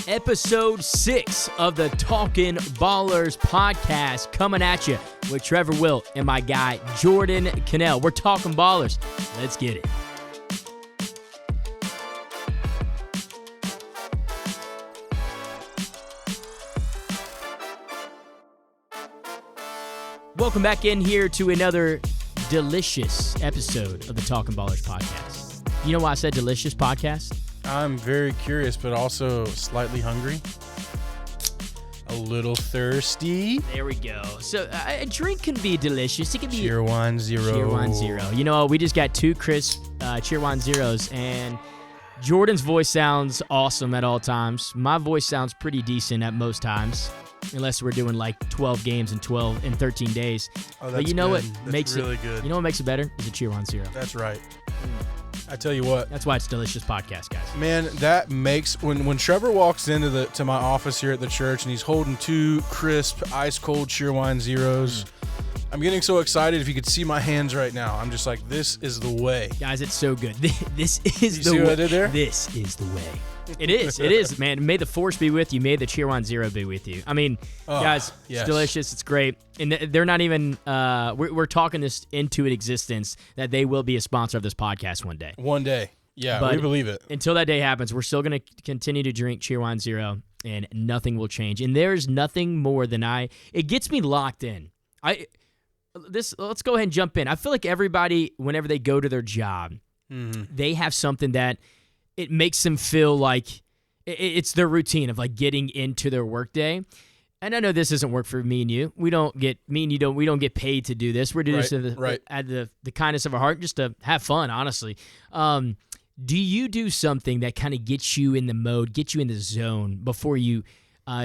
Episode 6 of the Talkin' Ballers podcast coming at you with Trevor Wilt and my guy Jordan Cannell. We're talking ballers. Let's get it. Welcome back in here to another delicious episode of the Talkin' Ballers podcast. You know why I said delicious podcast? I'm very curious, but also slightly hungry. A little thirsty. There we go. So a drink can be delicious. It can be Cheerwine Zero. Cheerwine Zero. You know, we just got 2 crisp Cheerwine Zeros, and Jordan's voice sounds awesome at all times. My voice sounds pretty decent at most times, unless we're doing like 12 games in 13 days. Oh, that's but you know good. what makes really it good. You know what makes it better is a Cheerwine Zero. That's right. I tell you what. That's why it's delicious podcast, guys. Man, that makes when Trevor walks into to my office here at the church and he's holding 2 crisp, ice cold Cheerwine Zeros. I'm getting so excited. If you could see my hands right now, I'm just like, this is the way. Guys, it's so good. This is you the see way. What I did there? This is the way. It is, man. May the force be with you. May the Cheerwine Zero be with you. I mean, guys, yes. It's delicious. It's great. And they're not even, we're talking this into existence that they will be a sponsor of this podcast one day. One day. Yeah, But we believe it. Until that day happens, we're still going to continue to drink Cheerwine Zero, and nothing will change. And there's nothing more than it gets me locked in. Let's go ahead and jump in. I feel like everybody, whenever they go to their job, they have something that it makes them feel like it's their routine of like getting into their workday. And I know this doesn't work for me and you. We don't get paid to do this. We're doing this at the kindness of our heart, just to have fun, honestly. Do you do something that kind of gets you in the mode, gets you in the zone before you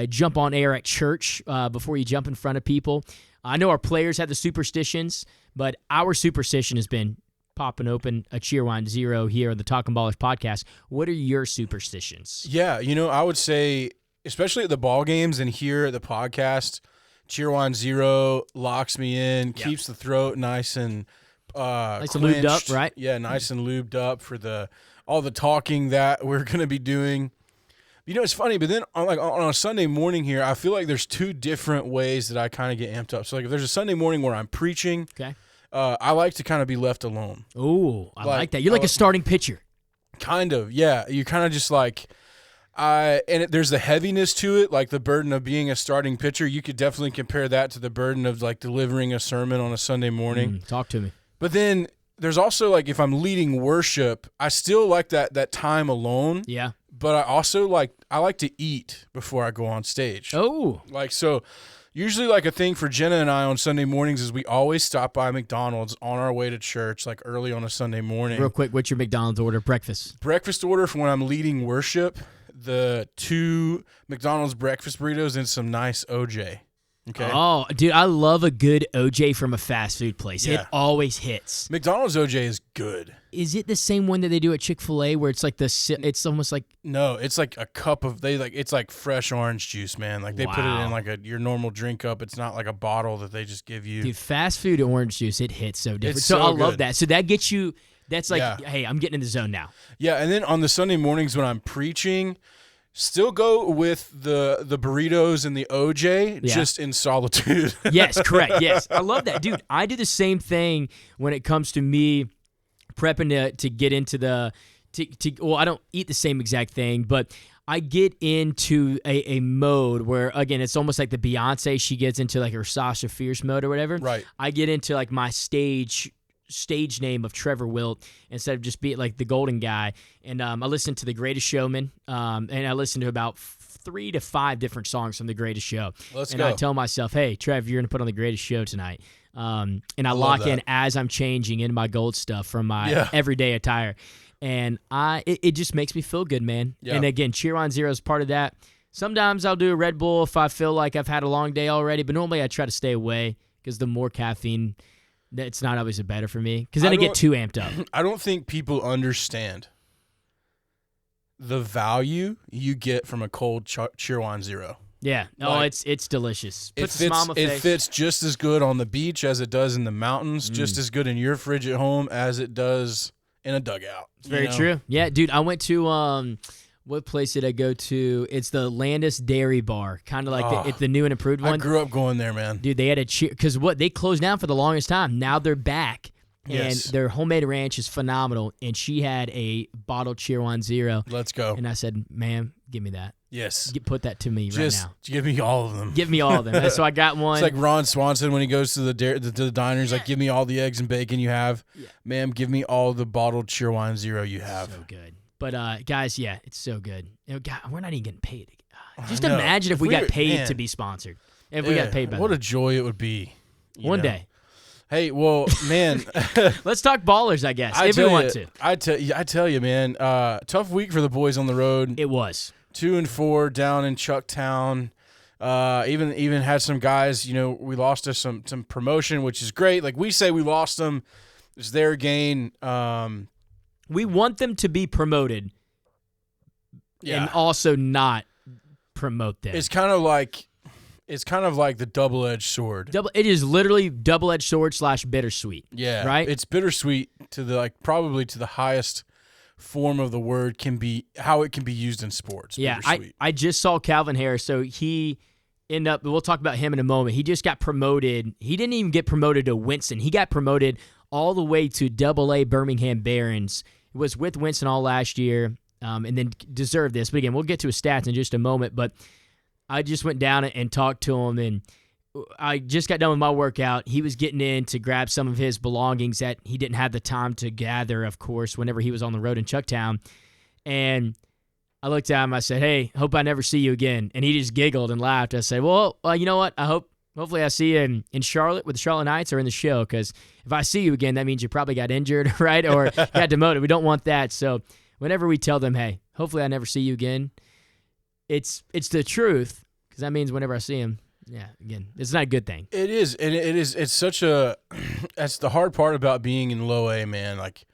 jump on air at church, before you jump in front of people? I know our players have the superstitions, but our superstition has been popping open a Cheerwine Zero here on the Talkin' Ballers podcast. What are your superstitions? Yeah, I would say, especially at the ball games and here at the podcast, Cheerwine Zero locks me in, keeps the throat nice and nice and lubed up, right? Yeah, nice and lubed up for all the talking that we're going to be doing. It's funny, but then on a Sunday morning here, I feel like there's 2 different ways that I kind of get amped up. So like if there's a Sunday morning where I'm preaching, okay, I like to kind of be left alone. Oh, I like that. You're like a starting pitcher. Kind of, yeah. You kind of just like, there's the heaviness to it, like the burden of being a starting pitcher. You could definitely compare that to the burden of like delivering a sermon on a Sunday morning. Talk to me. But then there's also like if I'm leading worship, I still like that time alone. Yeah. But I also like to eat before I go on stage. Oh. So usually like a thing for Jenna and I on Sunday mornings is we always stop by McDonald's on our way to church, like early on a Sunday morning. Real quick, what's your McDonald's order? Breakfast order for when I'm leading worship, the 2 McDonald's breakfast burritos and some nice OJ. Okay. Oh, dude, I love a good OJ from a fast food place. Yeah. It always hits. McDonald's OJ is good. Is it the same one that they do at Chick-fil-A where it's like it's almost like No, it's like a cup of it's like fresh orange juice, man. Like they put it in like your normal drink cup. It's not like a bottle that they just give you. Dude, fast food orange juice, it hits so different. It's so I love good. that. So that gets you that's like, hey, I'm getting in the zone now. Yeah, and then on the Sunday mornings when I'm preaching, still go with the burritos and the OJ, just in solitude. Yes, correct. Yes. I love that. Dude, I do the same thing when it comes to me prepping to get into well, I don't eat the same exact thing, but I get into a mode where, again, it's almost like the Beyonce, she gets into like her Sasha Fierce mode or whatever. Right. I get into like my stage name of Trevor Wilt instead of just being like the golden guy. And I listen to The Greatest Showman, and I listen to about 3 to 5 different songs from The Greatest Show. Let's and go. I tell myself, hey, Trev, you're going to put on The Greatest Show tonight. And I lock in as I'm changing in my gold stuff from my everyday attire. And it just makes me feel good, man. Yeah. And again, Cheerwine Zero is part of that. Sometimes I'll do a Red Bull if I feel like I've had a long day already, but normally I try to stay away because the more caffeine, it's not always the better for me because then I get too amped up. I don't think people understand the value you get from a cold Cheerwine Zero. Yeah. Oh, it's delicious. Puts a smile on my it face. fits just as good on the beach as it does in the mountains, just as good in your fridge at home as it does in a dugout. It's very true. Yeah, dude, I went to What place did I go to? It's the Landis Dairy Bar, kind of like it's the new and improved one. I grew up going there, man. Dude, they had a cheer because they closed down for the longest time. Now they're back, and their homemade ranch is phenomenal. And she had a bottled Cheerwine Zero. Let's go. And I said, "Ma'am, give me that. Yes, Put that to me right now. Give me all of them. Give me all of them." And so I got one. It's like Ron Swanson when he goes to the diner. He's like, "Give me all the eggs and bacon you have, ma'am. Give me all the bottled Cheerwine Zero you have." So good. But guys, yeah, it's so good. God, we're not even getting paid. Just I know. imagine if we got paid to be sponsored. If we got paid by what them. a joy it would be. One day. Hey, well, man. Let's talk ballers, I guess, if we want to. I tell you, man. Tough week for the boys on the road. It was 2-4 down in Chucktown. Even had some guys. We lost to some promotion, which is great. Like we say, we lost them. It's their gain. We want them to be promoted, and also not promote them. It's kind of like the double-edged sword. It is literally double-edged sword / bittersweet. Yeah, right. It's bittersweet to the probably to the highest form of the word can be how it can be used in sports. Yeah, I just saw Calvin Harris, so he ended up. We'll talk about him in a moment. He just got promoted. He didn't even get promoted to Winston. He got promoted all the way to AA Birmingham Barons. He was with Winston all last year, and then deserved this. But again, we'll get to his stats in just a moment. But I just went down and talked to him, and I just got done with my workout. He was getting in to grab some of his belongings that he didn't have the time to gather, of course, whenever he was on the road in Chucktown. And I looked at him. I said, "Hey, hope I never see you again." And he just giggled and laughed. I said, well, you know what? Hopefully I see you in Charlotte with the Charlotte Knights or in the show, because if I see you again, that means you probably got injured, right? Or got demoted. We don't want that. So whenever we tell them, "Hey, hopefully I never see you again," it's the truth, because that means whenever I see him, again, it's not a good thing. It is, and it is. It's such a. That's the hard part about being in low A, man. Like,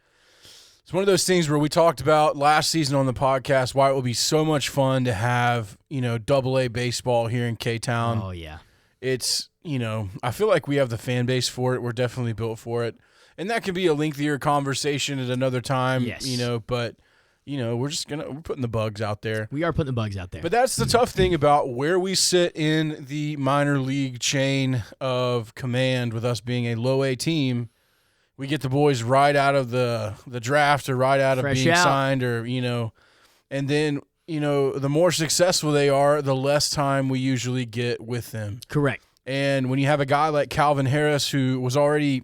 it's one of those things where we talked about last season on the podcast why it will be so much fun to have Double A baseball here in K-Town. Oh yeah. It's, I feel like we have the fan base for it. We're definitely built for it. And that can be a lengthier conversation at another time, yes. But, we're putting the bugs out there. We are putting the bugs out there. But that's the tough thing about where we sit in the minor league chain of command with us being a low A team. We get the boys right out of the draft or right out of Fresh being out. signed or, and then – the more successful they are, the less time we usually get with them. Correct. And when you have a guy like Calvin Harris, who was already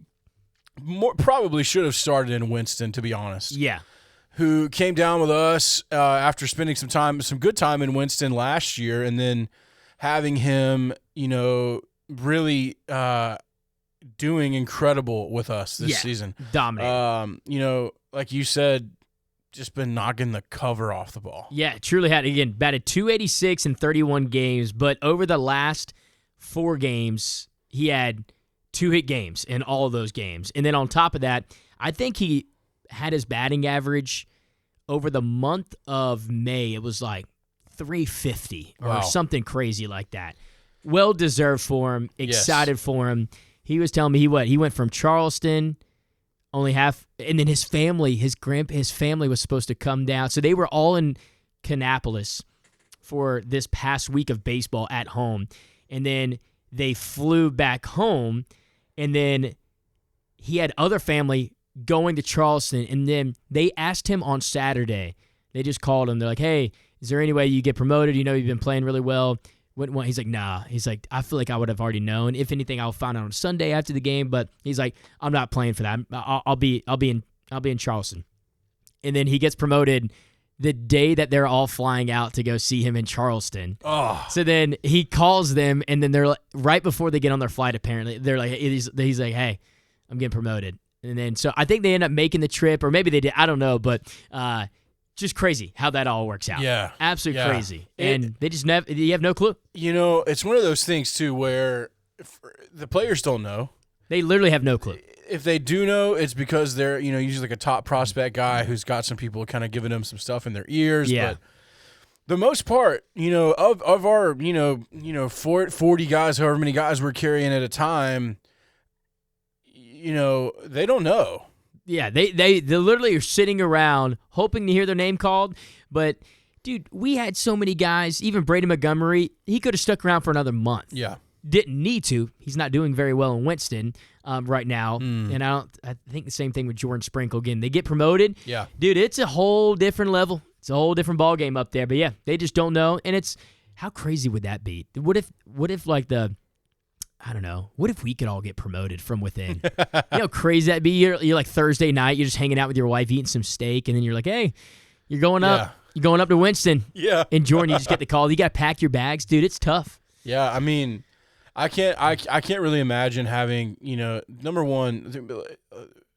probably should have started in Winston, to be honest. Yeah. Who came down with us after spending some good time in Winston last year, and then having him, really doing incredible with us this season. Dominating. Like you said, just been knocking the cover off the ball. Yeah, truly had. Again, batted .286 in 31 games, but over the last 4 games, he had 2-hit games in all of those games. And then on top of that, I think he had his batting average over the month of May. It was like .350 or something crazy like that. Well-deserved for him. Excited for him. He was telling me he went from Charleston, only half, and then his family was supposed to come down. So they were all in Kannapolis for this past week of baseball at home. And then they flew back home, and then he had other family going to Charleston. And then they asked him on Saturday. They just called him. They're like, "Hey, is there any way you get promoted? You've been playing really well." He's like, "Nah." He's like, "I feel like I would have already known. If anything, I'll find out on Sunday after the game." But he's like, "I'm not playing for that. I'll be in Charleston." And then he gets promoted the day that they're all flying out to go see him in Charleston. Oh. So then he calls them, and then they're like, right before they get on their flight, apparently they're like, he's like, "Hey, I'm getting promoted." And then so I think they end up making the trip, or maybe they did. I don't know, but. Just crazy how that all works out. Yeah. Absolutely crazy. And they just you have no clue. It's one of those things, too, where the players don't know. They literally have no clue. If they do know, it's because they're, usually like a top prospect guy who's got some people kind of giving them some stuff in their ears. Yeah. But the most part, of our, 40 guys, however many guys we're carrying at a time, they don't know. Yeah, they literally are sitting around hoping to hear their name called, but Dude, we had so many guys, even Brady Montgomery, he could have stuck around for another month. Yeah. Didn't need to. He's not doing very well in Winston right now. And I think the same thing with Jordan Sprinkle. Again, they get promoted. Yeah. Dude, it's a whole different level. It's a whole different ball game up there. But yeah, they just don't know. And it's, how crazy would that be? What if like I don't know. What if we could all get promoted from within? You know how crazy that'd be? You're like Thursday night, you're just hanging out with your wife, eating some steak, and then you're like, hey, you're going up. Yeah. You're going up to Winston. Yeah. And Jordan, you just get the call. You got to pack your bags. Dude, it's tough. Yeah, I mean, I can't really imagine having, number one,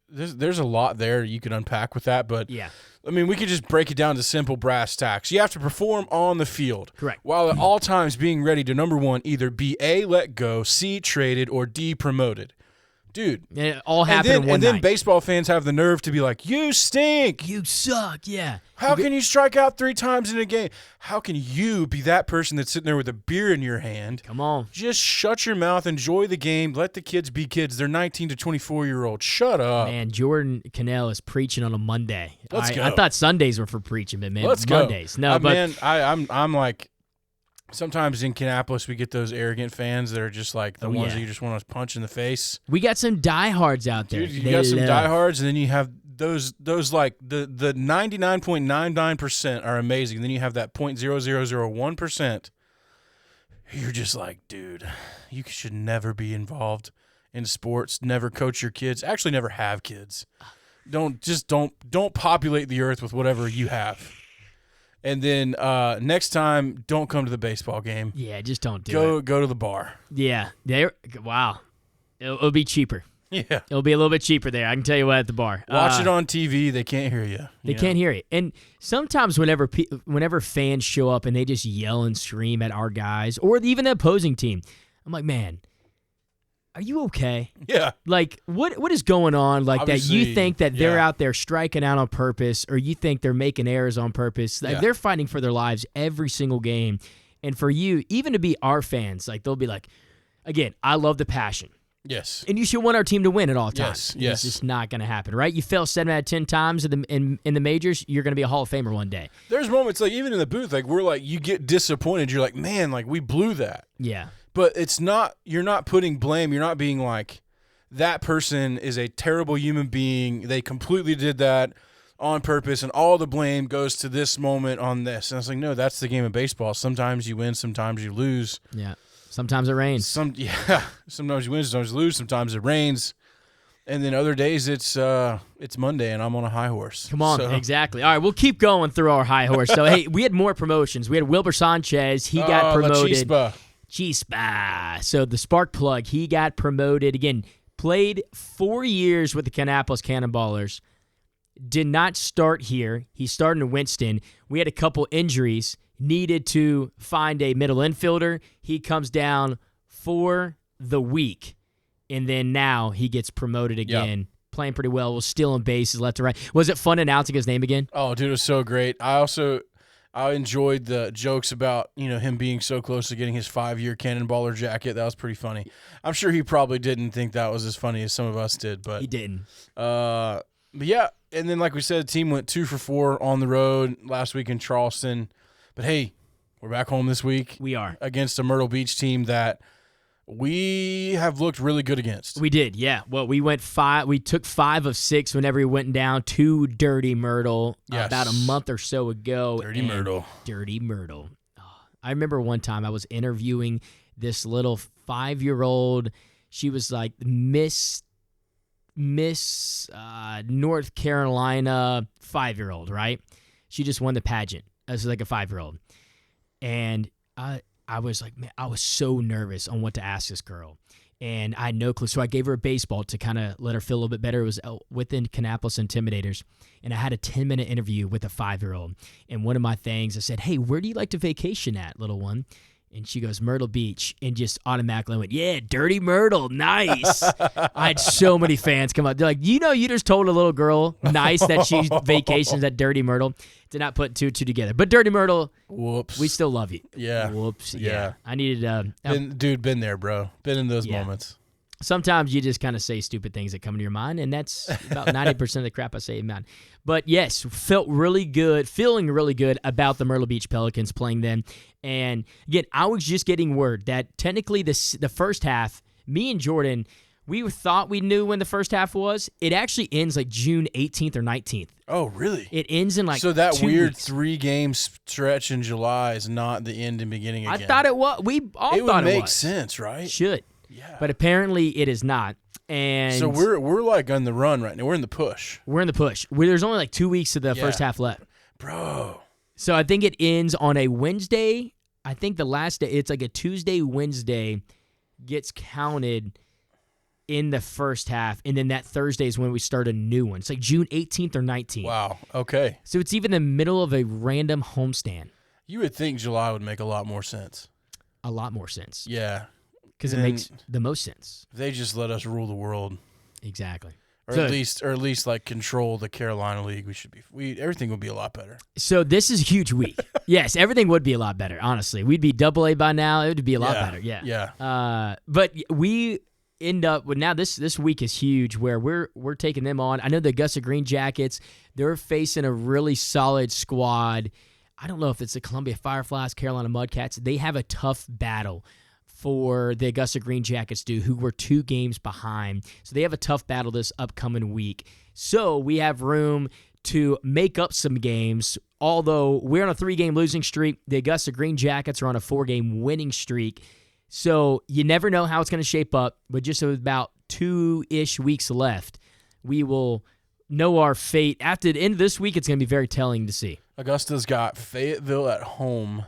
there's a lot there you could unpack with that, but Yeah. I mean, we could just break it down to simple brass tacks. You have to perform on the field. Correct. While at all times being ready to, number one, either be A, let go, C, traded, or D, promoted. Dude. And it all happened in one And then night. baseball fans have the nerve to be like, you stink. You suck, yeah. How can you strike out 3 times in a game? How can you be that person that's sitting there with a beer in your hand? Come on. Just shut your mouth, enjoy the game, let the kids be kids. They're 19 to 24-year-olds. Shut up. Man, Jordan Cannell is preaching on a Monday. Let's go. I thought Sundays were for preaching, but man, Let's Mondays. go. No, but man, I'm like, sometimes in Kannapolis we get those arrogant fans that are just like the ones yeah. that you just want to punch in the face. we got some diehards out there. Dude, you They got some love- diehards, and then you have those like the 99.99% are amazing. Then you have that 0.0001%. You're just like, dude, you should never be involved in sports. Never coach your kids. Actually, never have kids. Don't populate the earth with whatever you have. And then next time, don't come to the baseball game. Yeah, just don't do it. Go to the bar. Yeah, wow. It'll be cheaper. Yeah. It'll be a little bit cheaper there. I can tell you what at the bar. Watch it on TV. They can't hear you. They can't hear it. And sometimes whenever fans show up and they just yell and scream at our guys or even the opposing team, I'm like, man, are you okay? Yeah. Like, what is going on? Like that you Obviously, think that they're yeah. out there striking out on purpose, or you think they're making errors on purpose. Like, Yeah. they're fighting for their lives every single game. And for you, even to be our fans, like they'll be like, again, I love the passion. Yes. And you should want our team to win at all times. Yes. It's just not going to happen, right? You fail 7 out of 10 times in the majors, you're going to be a Hall of Famer one day. There's moments like even in the booth, like we're like you get disappointed. You're like, man, like we blew that. Yeah. But it's not. You're not putting blame. You're not being like that person is a terrible human being. They completely did that on purpose, and all the blame goes to this moment on this. And I was like, no, that's the game of baseball. Sometimes you win, sometimes you lose. Yeah. Sometimes it rains. Sometimes you win, sometimes you lose, sometimes it rains, and then other days it's Monday and I'm on a high horse. Come on, So- exactly. All right, we'll keep going through our high horse. So, hey, we had more promotions. We had Wilbur Sanchez. He got La promoted. Chispa. Chispa. So, the spark plug, he got promoted. Again, played 4 years with the Kannapolis Cannonballers. Did not start here. He started in Winston. We had a couple injuries. Needed to find a middle infielder. He comes down for the week. And then now he gets promoted again. Playing pretty well. Was stealing bases left to right. Was it fun announcing his name again? Oh, dude, it was so great. I enjoyed the jokes about, him being so close to getting his 5-year Cannonballer jacket. That was pretty funny. I'm sure he probably didn't think that was as funny as some of us did, but He didn't. but yeah, and then like we said, the team went 2 for 4 on the road last week in Charleston. But hey, we're back home this week We are. against a Myrtle Beach team that we have looked really good against. We did, yeah. Well, we took 5 of 6 whenever we went down to Dirty Myrtle Yes. about a month or so ago. Dirty and Myrtle. Dirty Myrtle. Oh, I remember one time I was interviewing this little 5-year-old. She was like Miss North Carolina 5-year-old, right? She just won the pageant as like a 5-year-old. And I was like, man, I was so nervous on what to ask this girl. And I had no clue. So I gave her a baseball to kind of let her feel a little bit better. It was within Kannapolis Intimidators. And I had a 10-minute interview with a 5-year-old. And one of my things, I said, hey, where do you like to vacation at, little one? And she goes, Myrtle Beach. And just automatically went, yeah, Dirty Myrtle. Nice. I had so many fans come up. They're like, you just told a little girl nice that she vacations at Dirty Myrtle. Did not put 2 together. But Dirty Myrtle, Whoops. we still love you. Yeah. Whoops. Yeah. I needed Been there, bro. Been in those Yeah. moments. Sometimes you just kind of say stupid things that come to your mind, and that's about 90% of the crap I say in mind. But yes, feeling really good about the Myrtle Beach Pelicans playing them. And again, I was just getting word that technically the first half, me and Jordan, we thought we knew when the first half was. It actually ends like June 18th or 19th. Oh, really? It ends in like so that 2 weird weeks. 3-game stretch in July is not the end and beginning again. I thought it was. We all it thought would it make was. sense, right? Should. Yeah. But apparently it is not. And So we're like on the run right now. We're in the push. we're in the push. There's only like 2 weeks of the Yeah. first half left. Bro. So I think it ends on a Wednesday. I think the last day, it's like a Tuesday, Wednesday gets counted in the first half. And then that Thursday is when we start a new one. It's like June 18th or 19th. Wow. Okay. So it's even the middle of a random homestand. You would think July would make a lot more sense. A lot more sense. Yeah. Because it And makes the most sense. If they just let us rule the world, Exactly. or So- at least like control the Carolina League, everything would be a lot better. So this is a huge week. Yes, everything would be a lot better, honestly. We'd be AA by now. It would be a lot better, yeah. Yeah. But we end up with now this week is huge where we're taking them on. I know the Augusta Green Jackets, they're facing a really solid squad. I don't know if it's the Columbia Fireflies, Carolina Mudcats. They have a tough battle for the Augusta Green Jackets who were 2 games behind. So they have a tough battle this upcoming week. So we have room to make up some games. Although we're on a 3-game losing streak, the Augusta Green Jackets are on a 4-game winning streak. So you never know how it's going to shape up, but just with about 2-ish weeks left, we will know our fate. After the end of this week, it's going to be very telling to see. Augusta's got Fayetteville at home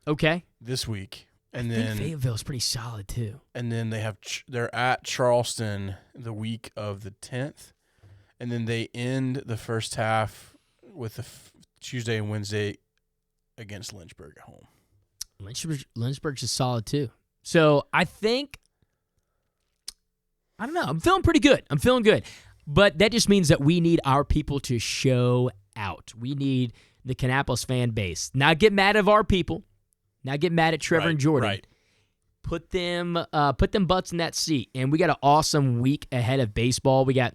Okay. this week, I and think then Fayetteville's pretty solid too. they have they're at Charleston the week of the 10th, and then they end the first half with the Tuesday and Wednesday against Lynchburg at home. Lynchburg's is solid too. So I think, I don't know, I'm feeling pretty good. I'm feeling good. But that just means that we need our people to show out. We need the Kannapolis fan base. Not get mad at our people. Not get mad at Trevor and Jordan. Right. Put them butts in that seat. And we got an awesome week ahead of baseball. We got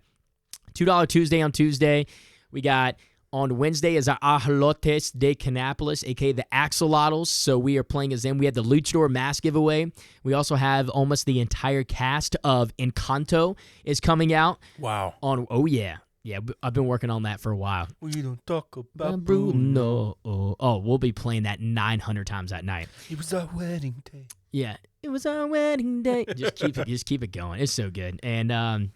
$2 Tuesday on Tuesday. We got on Wednesday is our Ajolotes de Kannapolis, a.k.a. the Axolotls. So we are playing as them. We had the Luchador mask giveaway. We also have almost the entire cast of Encanto is coming out. Wow. Oh, yeah. Yeah, I've been working on that for a while. We don't talk about Bruno. Bruno. Oh, we'll be playing that 900 times that night. It was our wedding day. Yeah, it was our wedding day. Just keep it going. It's so good. And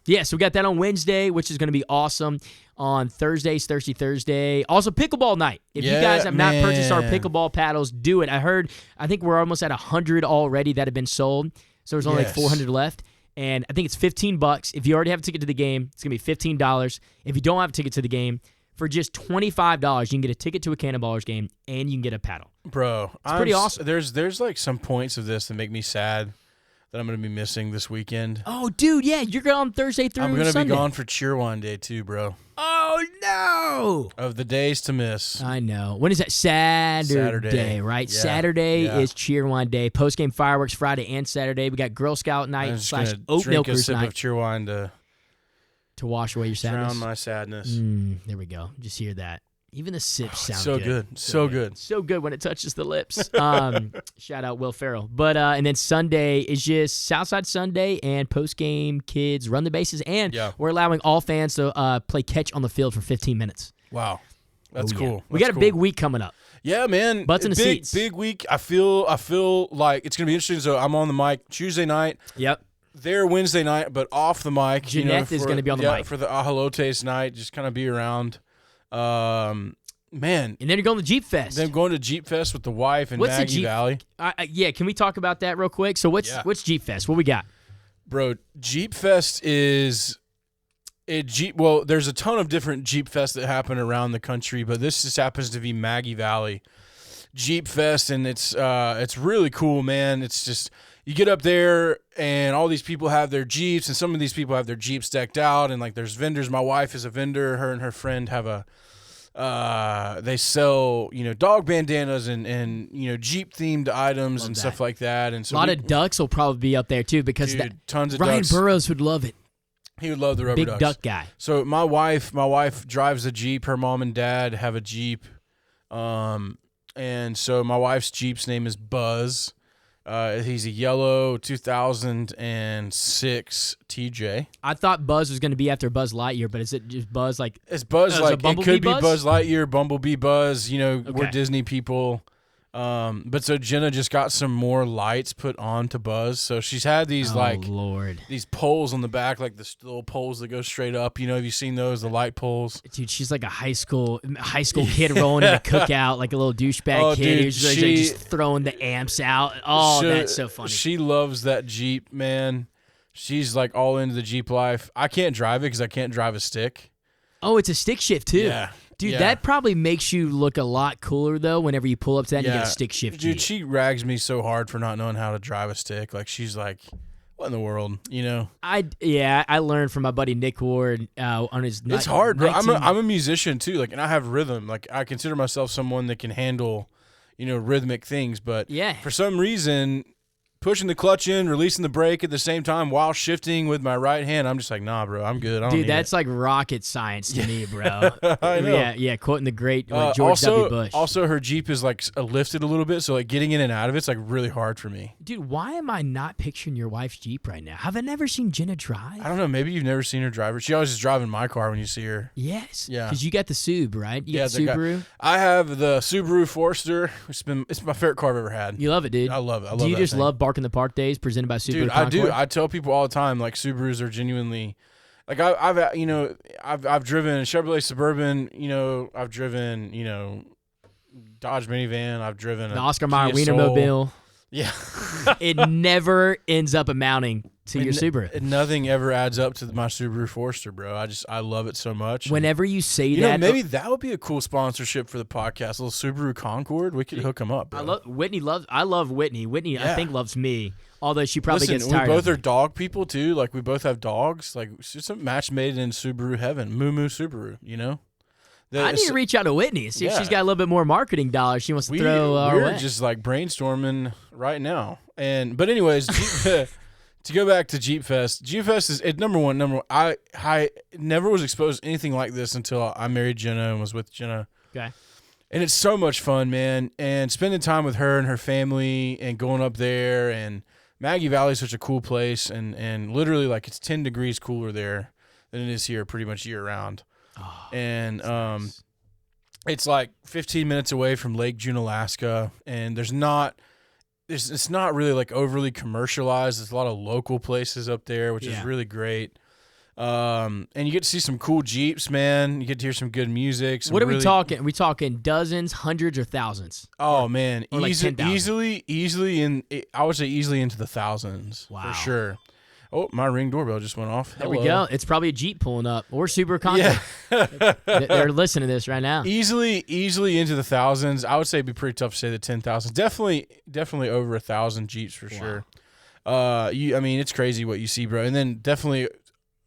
so we got that on Wednesday, which is going to be awesome. On Thursday's Thirsty Thursday. Also pickleball night. If you guys have not purchased our pickleball paddles, do it. I think we're almost at 100 already that have been sold. So there's only like 400 left. And I think it's $15. If you already have a ticket to the game, it's going to be $15. If you don't have a ticket to the game, for just $25, you can get a ticket to a Cannonballers game and you can get a paddle. Bro, it's pretty awesome. There's like some points of this that make me sad that I'm going to be missing this weekend. Oh, dude, yeah, you're going Thursday through I'm going to be Sunday. gone for Cheerwine Day too, bro. Oh, no. Of the days to miss. I know. When is that? Saturday, right? Yeah. Saturday Yeah. is Cheerwine Day. Post-game fireworks Friday and Saturday. We got Girl Scout I'm night just / going oat to drink a milkers sip night of Cheerwine to wash away your to sadness. drown my sadness. There we go. Just hear that. Even the sips sound so good. So good. So good when it touches the lips. Shout out Will Ferrell. But and then Sunday is just Southside Sunday and post-game kids run the bases. And we're allowing all fans to play catch on the field for 15 minutes. Wow. That's cool. We got a big week coming up. Yeah, man. Butts in the seats. Big week. I feel like it's going to be interesting. So I'm on the mic Tuesday night. Yep. There Wednesday night, but off the mic. Jeanette is going to be on the mic. For the Ajolotes night. Just kind of be around. Man. And then you're going to Jeep Fest. Then going to Jeep Fest with the wife in Maggie Valley. Can we talk about that real quick? So what's Jeep Fest? What we got? Bro, Jeep Fest is well, there's a ton of different Jeep Fests that happen around the country, but this just happens to be Maggie Valley Jeep Fest, and it's really cool, man. It's just you get up there and all these people have their Jeeps, and some of these people have their Jeeps decked out, and like there's vendors. My wife is a vendor. Her and her friend have a They sell, dog bandanas and Jeep themed items and that. stuff like that. And so A lot of ducks will probably be up there too because tons of Ryan ducks. Burroughs would love it. He would love the rubber Big ducks. duck guy. So my wife drives a Jeep. Her mom and dad have a Jeep. And so my wife's Jeep's name is Buzz. He's a yellow 2006 TJ. I thought Buzz was going to be after Buzz Lightyear, but is it just Buzz like? It's Buzz, Is it like it Bumblebee could be Buzz? Buzz Lightyear, Bumblebee Buzz. We're Okay. Disney people. But so Jenna just got some more lights put on to Buzz. So she's had these Lord. these poles on the back, like the little poles that go straight up. Have you seen those? The light poles. Dude, she's like a high school kid rolling in a cookout, like a little douchebag kid dude, who's like just throwing the amps out. Oh, that's so funny. She loves that Jeep, man. She's like all into the Jeep life. I can't drive it because I can't drive a stick. Oh, it's a stick shift too. Yeah. Dude, Yeah. that probably makes you look a lot cooler though whenever you pull up to that and you get a Yeah. stick shift. Dude, Jeep. she rags me so hard for not knowing how to drive a stick. Like she's like, what in the world? I learned from my buddy Nick Ward on his. It's hard, bro. I'm a musician too. Like, and I have rhythm. Like, I consider myself someone that can handle, rhythmic things. But Yeah. for some reason, pushing the clutch in, releasing the brake at the same time while shifting with my right hand, I'm just like, nah, bro, I'm good. I don't Dude, need that's it. like rocket science to me, bro. I know. Yeah, quoting the great George W. Bush. Also, her Jeep is like lifted a little bit, so like getting in and out of it's like really hard for me. Dude, why am I not picturing your wife's Jeep right now? Have I never seen Jenna drive? I don't know. Maybe you've never seen her drive her. She always is driving my car when you see her. Yes. Yeah. Because you got the Sub, right? You got the the guy- Subaru. I have the Subaru Forester. It's my favorite car I've ever had. You love it, dude. I love it. I love Do you that just thing. love Bark in the Park days presented by Subaru Dude, I do. Concord? I tell people all the time, like Subarus are genuinely, like I've driven Chevrolet Suburban. I've driven Dodge minivan. I've driven the Oscar Mayer Kia Soul. Wienermobile. Yeah, It never ends up amounting to your Subaru. Nothing ever adds up to my Subaru Forester, bro. I love it so much. Whenever you say And, that, maybe that would be a cool sponsorship for the podcast. A little Subaru Concord. We could hook them up. Bro. I love Whitney. Whitney, I Yeah. think, loves me. Although she probably Listen, gets we tired. both of are dog people too. Like we both have dogs. Like it's just a match made in Subaru heaven. Moo Moo Subaru. I need to reach out to Whitney and see if Yeah. she's got a little bit more marketing dollars she wants to throw our we're way. just like brainstorming right now. But anyways, to go back to Jeep Fest. Jeep Fest is number one. I never was exposed to anything like this until I married Jenna and was with Jenna. Okay. And it's so much fun, man. And spending time with her and her family and going up there. And Maggie Valley is such a cool place. And literally, like, it's 10 degrees cooler there than it is here pretty much year round. Oh, And nice. it's like 15 minutes away from Lake Junealaska. And it's not really like overly commercialized. There's a lot of local places up there, which is Yeah. really great. And you get to see some cool Jeeps, man. You get to hear some good music. What are we talking? Are we talking dozens, hundreds, or thousands? Oh man, or like 10,000. easily I would say easily into the thousands. Wow. For sure. Oh, my Ring doorbell just went off. There we Hello. go. It's probably a Jeep pulling up or Subaru Concord. Yeah. They're listening to this right now. Easily into the thousands. I would say it'd be pretty tough to say the 10,000. Definitely over 1,000 Jeeps for sure. It's crazy what you see, bro. And then definitely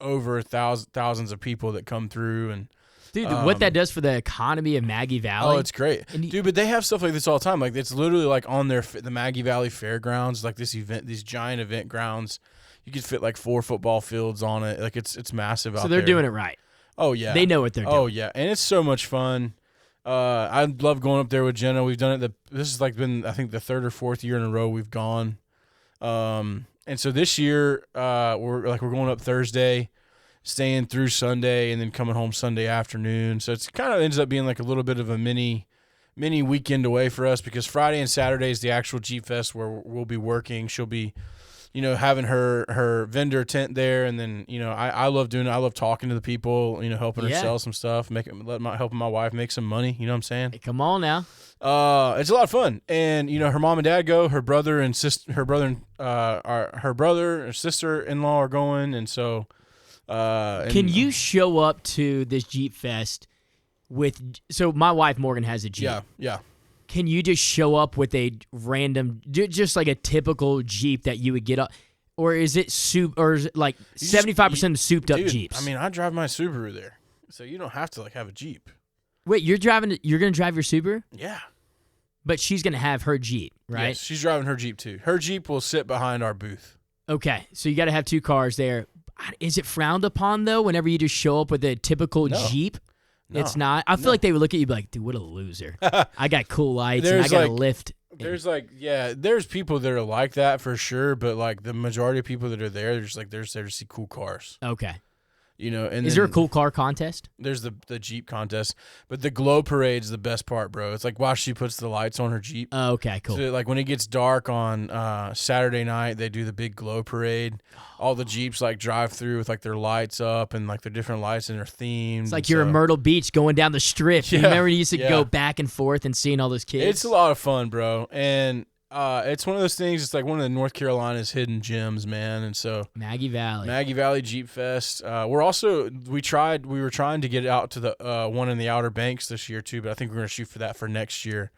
over thousands of people that come through and Dude, what that does for the economy of Maggie Valley. oh, it's great, dude. But they have stuff like this all the time. Like it's literally like on the Maggie Valley Fairgrounds, like these giant event grounds. You could fit like 4 football fields on it. Like it's massive out so there. they're doing it right. Oh yeah, They know what they're doing. Oh yeah, and it's so much fun. I love going up there with Jenna. We've done it. This has like been I think the 3rd or 4th year in a row we've gone. And so this year we're going up Thursday, staying through Sunday, and then coming home Sunday afternoon. So it's kind of ends up being like a little bit of a mini weekend away for us because Friday and Saturday is the actual Jeep Fest where we'll be working. She'll be, having her vendor tent there, and then I love doing it. I love talking to the people, helping her Yeah. sell some stuff, helping my wife make some money. You know what I'm saying? Hey, come on now. It's a lot of fun, and her mom and dad go. Her brother and sister in law are going, and so. Can you show up to this Jeep Fest so my wife Morgan has a Jeep. Yeah. Can you just show up with a random, just like a typical Jeep that you would get up, or is it like 75% souped up Dude, Jeeps? I mean, I drive my Subaru there, so you don't have to have a Jeep. Wait, you're going to drive your Subaru? Yeah. But she's going to have her Jeep, right? Yes, she's driving her Jeep too. Her Jeep will sit behind our booth. Okay, so you got to have 2 cars there. Is it frowned upon, though, whenever you just show up with a typical No. Jeep? No. It's not. I feel like they would look at you and be like, dude, what a loser. I got cool lights and I There's got a like- lift. There's people that are like that for sure, but like the majority of people that are there, they're just like they're there to see cool cars. Okay. And Is there a cool car contest? There's the Jeep contest, but the glow parade's the best part, bro. It's like while she puts the lights on her Jeep. Oh, okay, cool. So like when it gets dark on Saturday night, they do the big glow parade. All the Jeeps like drive through with like their lights up and like their different lights and their themes. It's like you're in Myrtle Beach going down the strip. Yeah, You remember you used to yeah. go back and forth and seeing all those kids? It's a lot of fun, bro. And it's one of those things. It's like one of the North Carolina's hidden gems, man. And so Maggie Valley. Maggie Valley Jeep Fest. We were trying to get out to the one in the Outer Banks this year too, but I think we're gonna shoot for that for next year.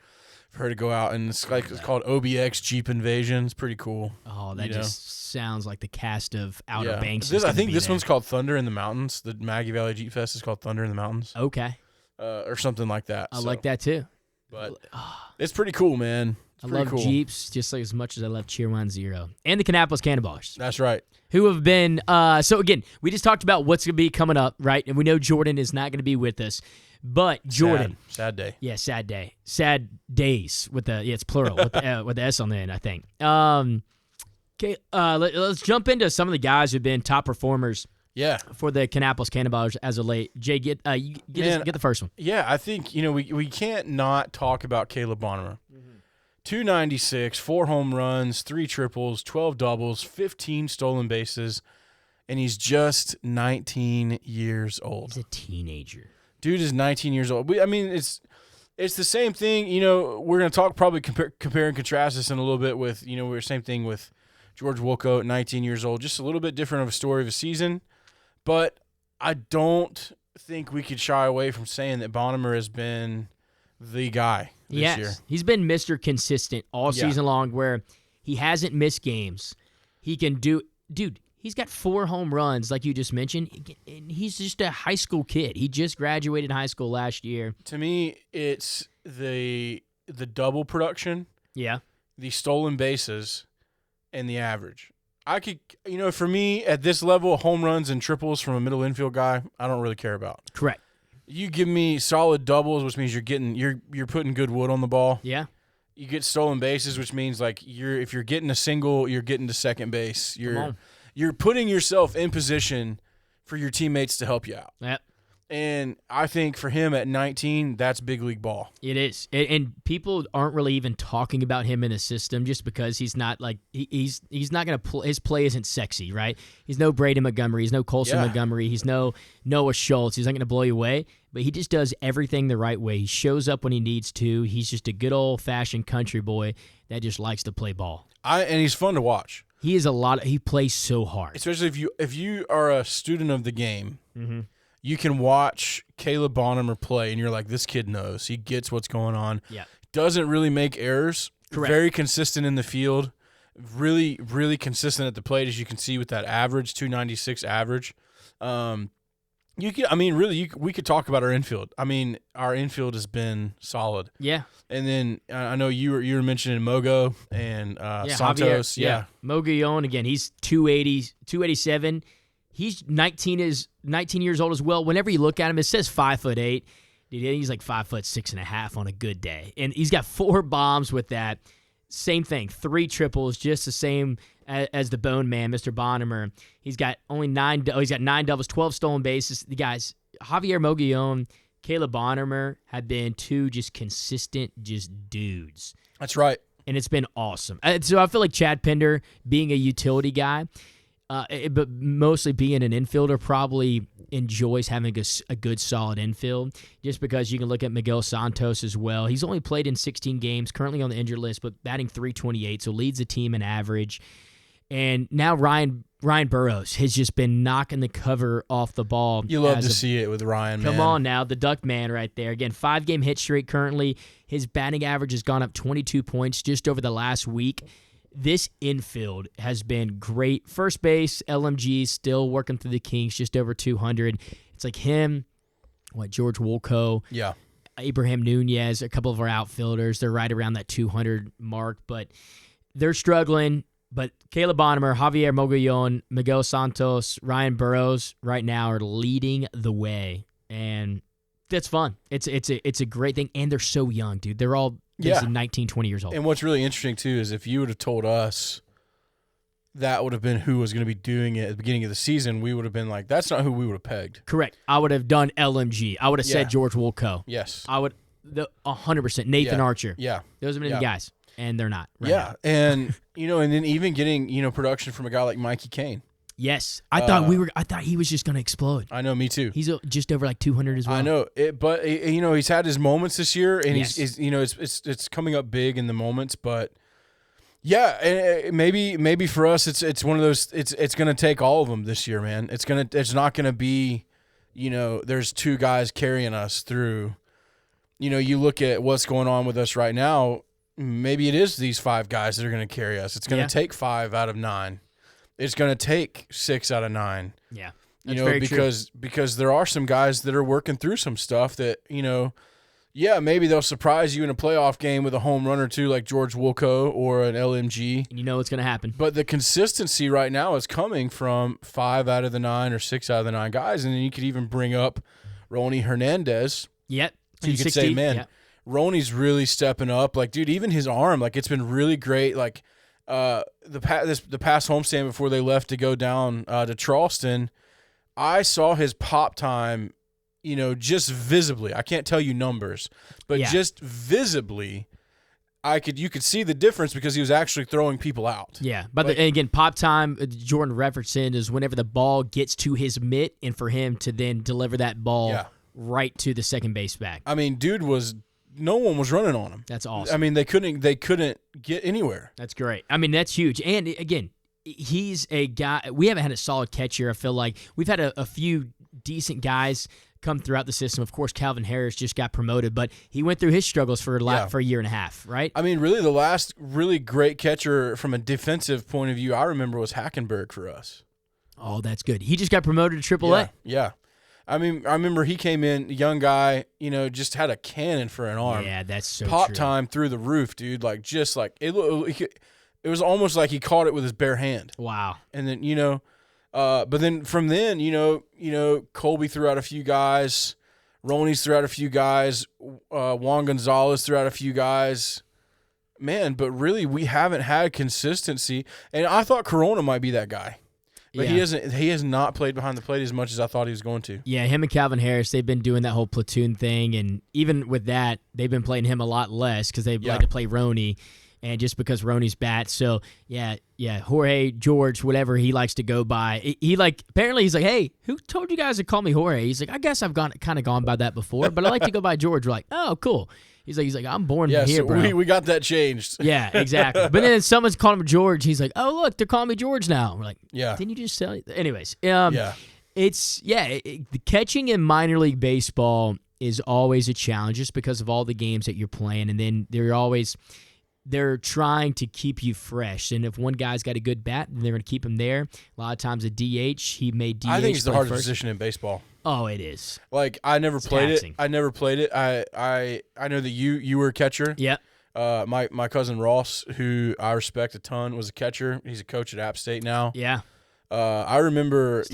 For her to go out, and it's called OBX Jeep Invasion. It's pretty cool. Oh, that you know? just sounds like the cast of Outer Yeah. Banks. I think this one's called Thunder in the Mountains. The Maggie Valley Jeep Fest is called Thunder in the Mountains, Okay. or something like that. I like that too. But it's pretty cool, man. It's I pretty love cool. Jeeps just like as much as I love Cheer 1-0 and the Kannapolis Cannonballers, That's right. who have been. So again, we just talked about what's going to be coming up, right? And we know Jordan is not going to be with us, but Jordan. Sad day. Yeah, sad day. Sad days with the it's plural with the S on the end, I think. Okay, let's jump into some of the guys who've been top performers Yeah. for the Kannapolis Cannonballers as of late. Jay, get the first one. Yeah, I think we can't not talk about Caleb Bonner. 296, 4 home runs, 3 triples, 12 doubles, 15 stolen bases, and he's just 19 years old. He's a teenager. Dude is 19 years old. It's the same thing. We're going to talk probably compare and contrast this in a little bit with, we're same thing with George Wilco, 19 years old. Just a little bit different of a story of a season. But I don't think we could shy away from saying that Bonner has been the guy this year. He's been Mr. Consistent all Yeah. season long where he hasn't missed games. He can do – dude, he's got 4 home runs like you just mentioned, and he's just a high school kid. He just graduated high school last year. To me, it's the double production, Yeah. the stolen bases, and the average. I could, for me, at this level, home runs and triples from a middle infield guy, I don't really care about. Correct. You give me solid doubles, which means you're putting good wood on the ball. Yeah. You get stolen bases, which means like if you're getting a single, you're getting to second base. You're putting yourself in position for your teammates to help you out. Yep. And I think for him at 19, that's big league ball. It is. And people aren't really even talking about him in the system just because he's not like he's not going to play. His play isn't sexy, right? He's no Brady Montgomery. He's no Colson Montgomery. He's no Noah Schultz. He's not going to blow you away, but he just does everything the right way. He shows up when he needs to. He's just a good old-fashioned country boy that just likes to play ball. And he's fun to watch. He is he plays so hard. Especially if you are a student of the game. Mm-hmm. You can watch Caleb Bonner play, and you're like, this kid knows. He gets what's going on. Yeah. Doesn't really make errors. Correct. Very consistent in the field. Really, really consistent at the plate, as you can see with that average, 296 average. We could talk about our infield. Our infield has been solid. Yeah. And then I know you were mentioning Mogo and Santos. Javier, yeah. Mo Guillon, again, he's 280, 287. He's 19 years old as well. Whenever you look at him, it says 5'8". He's like 5'6.5" on a good day, and he's got 4 bombs with that. Same thing, 3 triples, just the same as the Bone Man, Mr. Bonner. He's got only 9. He's got 9 doubles, 12 stolen bases. The guys, Javier Moguillon, Caleb Bonner, have been 2 just consistent, just dudes. That's right. And it's been awesome. So I feel like Chad Pinder, being a utility guy, but mostly being an infielder, probably enjoys having a good, solid infield, just because you can look at Miguel Santos as well. He's only played in 16 games, currently on the injured list, but batting .328, so leads the team in average. And now Ryan Burrows has just been knocking the cover off the ball. You love to see it with Ryan, man. Come on now, the Duck Man right there. Again, 5-game hit streak currently. His batting average has gone up 22 points just over the last week. This infield has been great. First base, LMG, still working through the kinks, just over 200. It's like him, George Wolko. Yeah. Abraham Nunez, a couple of our outfielders. They're right around that 200 mark, but they're struggling. But Caleb Bonnemer, Javier Mogollon, Miguel Santos, Ryan Burrows right now are leading the way, and that's fun. It's a great thing, and they're so young, dude. They're all 19, 20 years old. And what's really interesting, too, is if you would have told us that would have been who was going to be doing it at the beginning of the season, we would have been like, that's not who we would have pegged. Correct. I would have done LMG. I would have said George Woolco. Yes. I would 100%. Nathan Archer. Yeah. Those have been the guys, and they're not. Right now. And and then even getting production from a guy like Mikey Kane. Yes, I thought he was just going to explode. I know, me too. He's just over like 200 as well. I know it, but he's had his moments this year, and Yes. he's it's coming up big in the moments, but yeah, and maybe for us it's one of those it's going to take all of them this year, man. It's not going to be there's two guys carrying us through. You look at what's going on with us right now. Maybe it is these 5 guys that are going to carry us. It's going to take 5 out of 9. It's going to take 6 out of 9. Yeah. Because there are some guys that are working through some stuff that, maybe they'll surprise you in a playoff game with a home run or two like George Woolco or an LMG. And you know what's going to happen. But the consistency right now is coming from 5 out of the 9 or 6 out of the 9 guys. And then you could even bring up Ronnie Hernandez. Yep. You could say, man, Ronnie's really stepping up. Like, dude, even his arm, like, it's been really great. Like, the past homestand before they left to go down to Charleston, I saw his pop time, just visibly. I can't tell you numbers, but just visibly, you could see the difference because he was actually throwing people out. Yeah, but again, pop time, Jordan Referson is whenever the ball gets to his mitt and for him to then deliver that ball right to the second base back. I mean, no one was running on him. That's awesome. I mean, they couldn't get anywhere. That's great. I mean, that's huge. And again, he's a guy. We haven't had a solid catcher. I feel like we've had a few decent guys come throughout the system. Of course, Calvin Harris just got promoted, but he went through his struggles for a year and a half, right? I mean, really, the last really great catcher from a defensive point of view I remember was Hackenberg for us. Oh, that's good. He just got promoted to AAA. Yeah. I mean, I remember he came in, young guy, just had a cannon for an arm. Yeah, that's so Pop true. time through the roof, dude. Like, just like, it was almost like he caught it with his bare hand. Wow. And then, but then from then, Colby threw out a few guys. Ronnie's threw out a few guys. Juan Gonzalez threw out a few guys. Man, but really, we haven't had consistency. And I thought Corona might be that guy. But he has not played behind the plate as much as I thought he was going to. Yeah, him and Calvin Harris, they've been doing that whole platoon thing, and even with that, they've been playing him a lot less because they like to play Ronnie, and just because Ronnie's bat. So yeah, Jorge, George, whatever he likes to go by. Apparently he's like, hey, who told you guys to call me Jorge? He's like, I guess I've kind of gone by that before, but I like to go by George. We're like, oh, cool. He's like, I'm born here, so bro. we got that changed. Yeah, exactly. But then someone's calling him George. He's like, oh, look, they're calling me George now. We're like, didn't you just tell? Anyways, it's the catching in minor league baseball is always a challenge just because of all the games that you're playing, and then they're trying to keep you fresh. And if one guy's got a good bat, then they're going to keep him there. A lot of times a DH, he made DH. I think it's the hardest first. position in baseball. Oh, it is. Like, I never played taxing. it. I never played it. I know that you were a catcher. Yeah. My cousin Ross, who I respect a ton, was a catcher. He's a coach at App State now. Yeah. I remember,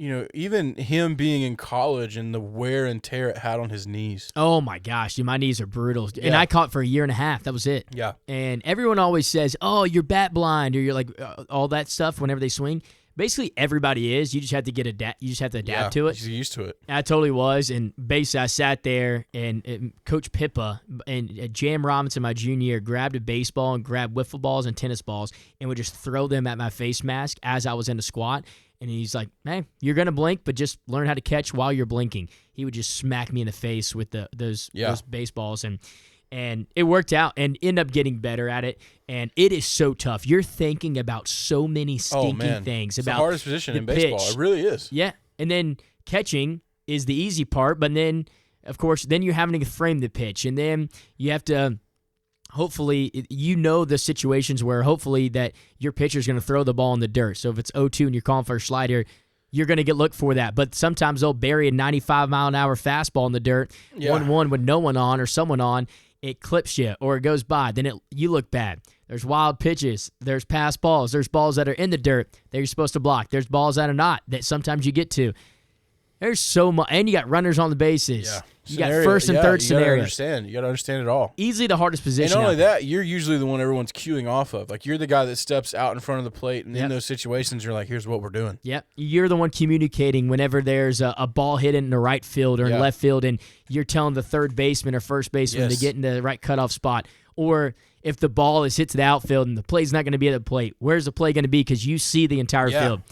even him being in college and the wear and tear it had on his knees. Oh, my gosh. Dude, my knees are brutal. Yeah. And I caught for a year and a half. That was it. Yeah. And everyone always says, oh, you're bat blind, or you're like all that stuff whenever they swing. Basically, everybody is. You just have to you just have to adapt to it. He's used to it. I totally was. And basically, I sat there, and Coach Pippa and Jam Robinson, my junior year, grabbed a baseball and grabbed wiffle balls and tennis balls and would just throw them at my face mask as I was in the squat. And he's like, hey, you're going to blink, but just learn how to catch while you're blinking. He would just smack me in the face with those baseballs. And it worked out and end up getting better at it. And it is so tough. You're thinking about so many stinking things. It's about the hardest position in baseball. pitch. It really is. Yeah. And then catching is the easy part. But then, of course, then you're having to frame the pitch. And then you have to hopefully, the situations where hopefully that your pitcher's going to throw the ball in the dirt. So if it's 0-2 and you're calling for a slider, you're going to get looked for that. But sometimes they'll bury a 95-mile-an-hour fastball in the dirt, 1-1 with no one on or someone on. It clips you or it goes by. Then you look bad. There's wild pitches. There's pass balls. There's balls that are in the dirt that you're supposed to block. There's balls that are not that sometimes you get to. There's so much. And you got runners on the bases. Yeah. You got first and third scenario. You got to understand it all. Easily the hardest position. And not only that, you're usually the one everyone's queuing off of. Like, you're the guy that steps out in front of the plate, and in those situations, you're like, here's what we're doing. Yep. You're the one communicating whenever there's a ball hit in the right field or in left field, and you're telling the third baseman or first baseman to get in the right cutoff spot. Or if the ball is hit to the outfield and the play's not going to be at the plate, where's the play going to be? Because you see the entire field.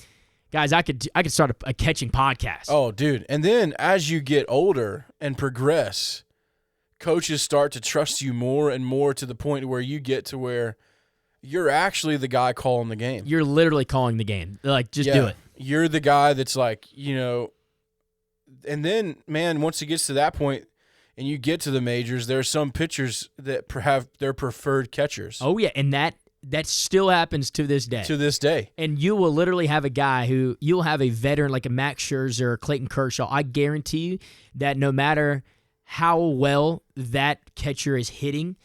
Guys, I could start a catching podcast. Oh, dude. And then as you get older and progress, coaches start to trust you more and more to the point where you get to where you're actually the guy calling the game. You're literally calling the game. Like, just do it. You're the guy that's like, and then, man, once it gets to that point and you get to the majors, there are some pitchers that have their preferred catchers. Oh, yeah, and that still happens to this day. To this day. And you will literally have a guy you'll have a veteran like a Max Scherzer or Clayton Kershaw. I guarantee you that no matter how well that catcher is hitting,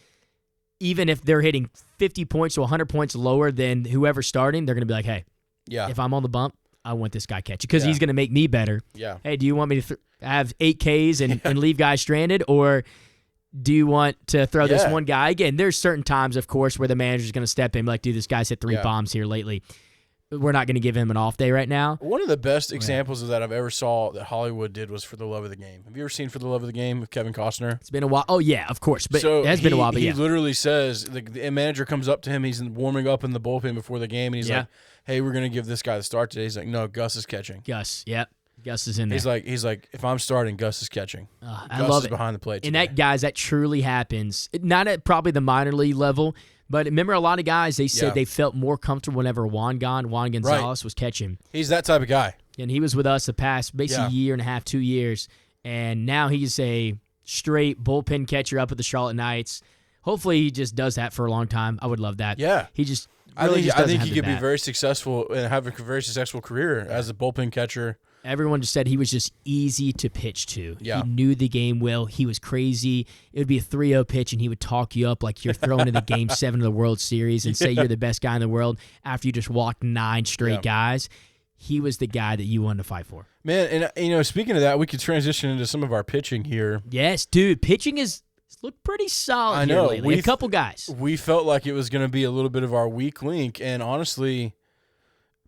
even if they're hitting 50 points to 100 points lower than whoever's starting, they're going to be like, hey, if I'm on the bump, I want this guy catching because he's going to make me better. Yeah. Hey, do you want me to have 8 Ks and leave guys stranded, or do you want to throw this one guy? Again, there's certain times, of course, where the manager's going to step in like, dude, this guy's hit 3 bombs here lately. We're not going to give him an off day right now. One of the best examples of that I've ever saw that Hollywood did was For the Love of the Game. Have you ever seen For the Love of the Game with Kevin Costner? It's been a while. Oh, yeah, of course. But so it has been a while. But he literally says, the manager comes up to him. He's warming up in the bullpen before the game, and he's like, hey, we're going to give this guy the start today. He's like, no, Gus is catching. Gus is in there. He's like, if I'm starting, Gus is catching. I Gus love is it. behind the plate And today. that truly happens. Not at probably the minor league level, but remember a lot of guys, they said they felt more comfortable whenever Juan Gonzalez was catching. He's that type of guy. And he was with us the past basically year and a half, 2 years. And now he's a straight bullpen catcher up at the Charlotte Knights. Hopefully he just does that for a long time. I would love that. Yeah. He just I think he could be bat. very successul and have a very successful career as a bullpen catcher. Everyone just said he was just easy to pitch to. Yeah. He knew the game well. He was crazy. It would be a 3-0 pitch, and he would talk you up like you're throwing in the Game 7 of the World Series and say you're the best guy in the world after you just walked 9 straight guys. He was the guy that you wanted to fight for. Man, and speaking of that, we could transition into some of our pitching here. Yes, dude. Pitching has looked pretty solid I know. here lately. A couple guys. We felt like it was going to be a little bit of our weak link, and honestly,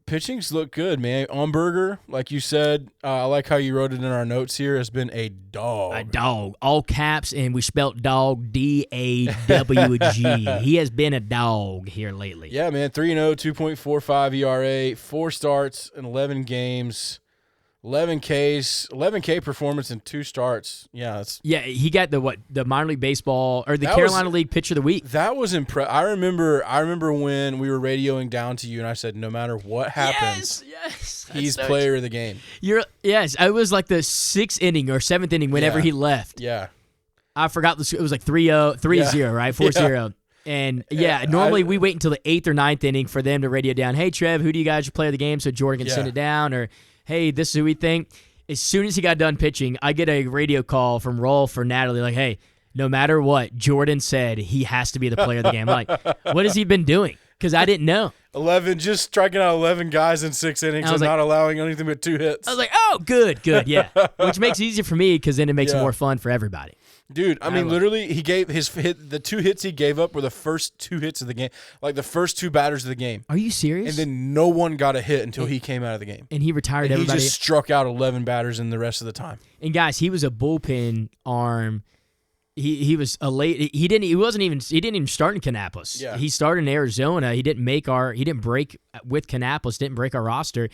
pitching's look good, man. Umberger, like you said, I like how you wrote it in our notes here, has been a dog. A dog. All caps, and we spelt dog D-A-W-G. He has been a dog here lately. Yeah, man. 3-0, 2.45 ERA, 4 starts in 11 games, 11 Ks, 11K performance in 2 starts. Yeah, he got the minor league baseball or the Carolina League Pitcher of the Week. That was impressive. I remember when we were radioing down to you, and I said, no matter what happens, he's player of the game. It was like the 6th inning or 7th inning whenever he left. Yeah. I forgot it was like 3-0, right? 4-0. And normally we wait until the 8th or 9th inning for them to radio down, hey Trev, who do you guys play of the game so Jordan can send it down, or hey, this is who we think. As soon as he got done pitching, I get a radio call from Rolf or Natalie like, hey, no matter what, Jordan said he has to be the player of the game. I'm like, what has he been doing? Because I didn't know. 11, just striking out 11 guys in 6 innings and not allowing anything but 2 hits. I was like, oh, good, yeah. Which makes it easier for me because then it makes it more fun for everybody. Dude, I mean, literally, he gave the 2 hits he gave up were the first 2 hits of the game, like the first 2 batters of the game. Are you serious? And then no one got a hit until he came out of the game. And he retired everybody. He just struck out 11 batters in the rest of the time. And guys, he was a bullpen arm. He was a late. He didn't even start in Kannapolis. Yeah. He started in Arizona. He didn't break with Kannapolis. Didn't break our roster.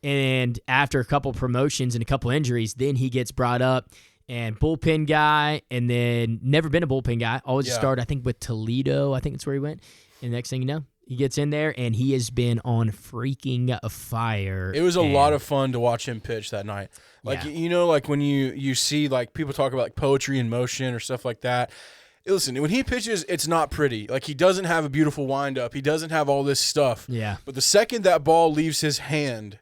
And after a couple promotions and a couple injuries, then he gets brought up. And bullpen guy, and then never been a bullpen guy. Always started, I think, with Toledo. I think that's where he went. And the next thing you know, he gets in there, and he has been on freaking fire. It was a lot of fun to watch him pitch that night. Like, like when you see, like, people talk about, like, poetry in motion or stuff like that. Listen, when he pitches, it's not pretty. Like, he doesn't have a beautiful windup. He doesn't have all this stuff. Yeah. But the second that ball leaves his hand,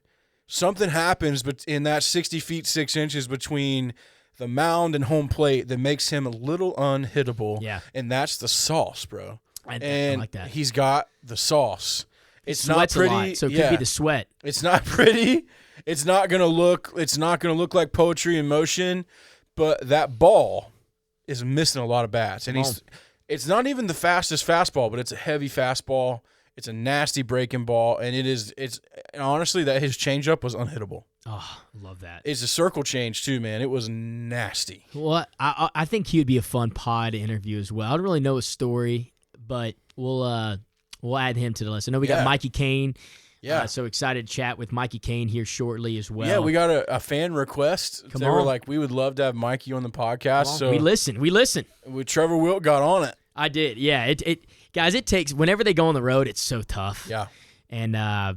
something happens but in that 60 feet 6 inches between the mound and home plate that makes him a little unhittable. Yeah. And that's the sauce, bro. I like that. He's got the sauce. It's not Sweats pretty. a lot, so it could be the sweat. It's not pretty. It's not gonna look like poetry in motion, but that ball is missing a lot of bats. And it's not even the fastest fastball, but it's a heavy fastball. It's a nasty breaking ball, and it's honestly that his changeup was unhittable. Oh, I love that. It's a circle change too, man. It was nasty. Well, I think he would be a fun pod interview as well. I don't really know his story, but we'll add him to the list. I know we got Mikey Kane. Yeah. So excited to chat with Mikey Kane here shortly as well. Yeah, we got a fan request. Come they on. were like, we would love to have Mikey on the podcast. So we listen. Trevor Wilt got on it. I did. Yeah. It guys, it takes whenever they go on the road, it's so tough. Yeah. And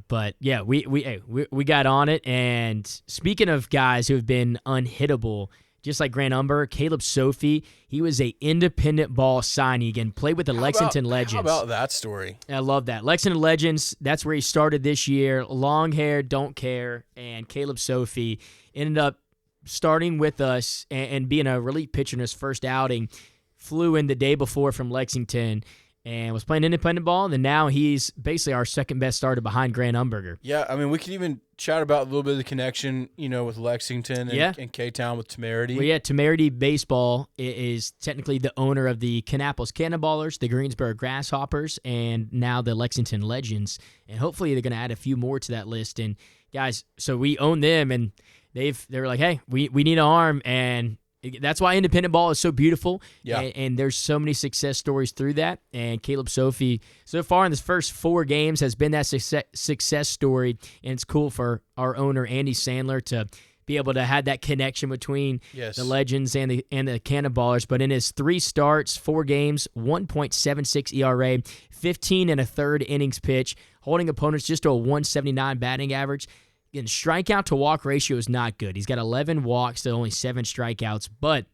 but yeah, we got on it. And speaking of guys who have been unhittable, just like Grant Umber, Caleb Sophie, he was a independent ball signing again, played with the Lexington Legends. How about that story? I love that. Lexington Legends, that's where he started this year. Long hair, don't care. And Caleb Sophie ended up starting with us and being a relief pitcher in his first outing. Flew in the day before from Lexington and was playing independent ball. And then now he's basically our second best starter behind Grant Umberger. Yeah, I mean, we could even chat about a little bit of the connection, with Lexington and K-Town with Temerity. Well, yeah, Temerity Baseball is technically the owner of the Kannapolis Cannonballers, the Greensboro Grasshoppers, and now the Lexington Legends. And hopefully they're going to add a few more to that list. And guys, so we own them, and they were like, hey, we need an arm, and that's why independent ball is so beautiful. Yeah. And there's so many success stories through that. And Caleb Sophie, so far in his first 4 games, has been that success story. And it's cool for our owner, Andy Sandler, to be able to have that connection between the Legends and the Cannonballers. But in his 3 starts, 4 games, 1.76 ERA, 15 and a third innings pitch, holding opponents just to a 179 batting average. Again, strikeout to walk ratio is not good. He's got 11 walks to only 7 strikeouts, but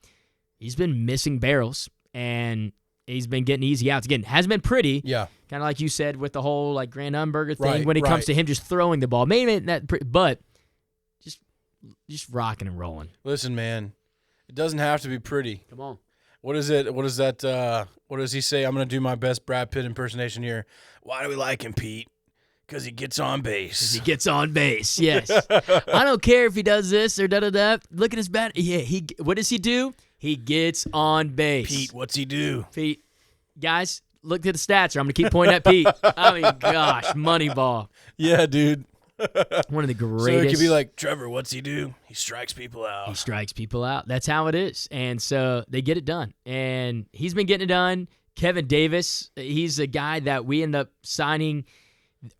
he's been missing barrels, and he's been getting easy outs. Again, hasn't been pretty. Yeah. Kind of like you said with the whole Grant Umberger thing when it comes to him just throwing the ball. Maybe not but just rocking and rolling. Listen, man, it doesn't have to be pretty. Come on. What is it? What is that? What does he say? I'm going to do my best Brad Pitt impersonation here. Why do we like him, Pete? Because he gets on base. He gets on base, yes. I don't care if he does this or da-da-da. Look at his bat. Yeah, what does he do? He gets on base. Pete, what's he do? Pete, guys, look at the stats, or I'm going to keep pointing at Pete. I mean, gosh, Moneyball. Yeah, dude. One of the greatest. So it could be like, Trevor, what's he do? He strikes people out. He strikes people out. That's how it is. And so they get it done. And he's been getting it done. Kevin Davis, he's a guy that we end up signing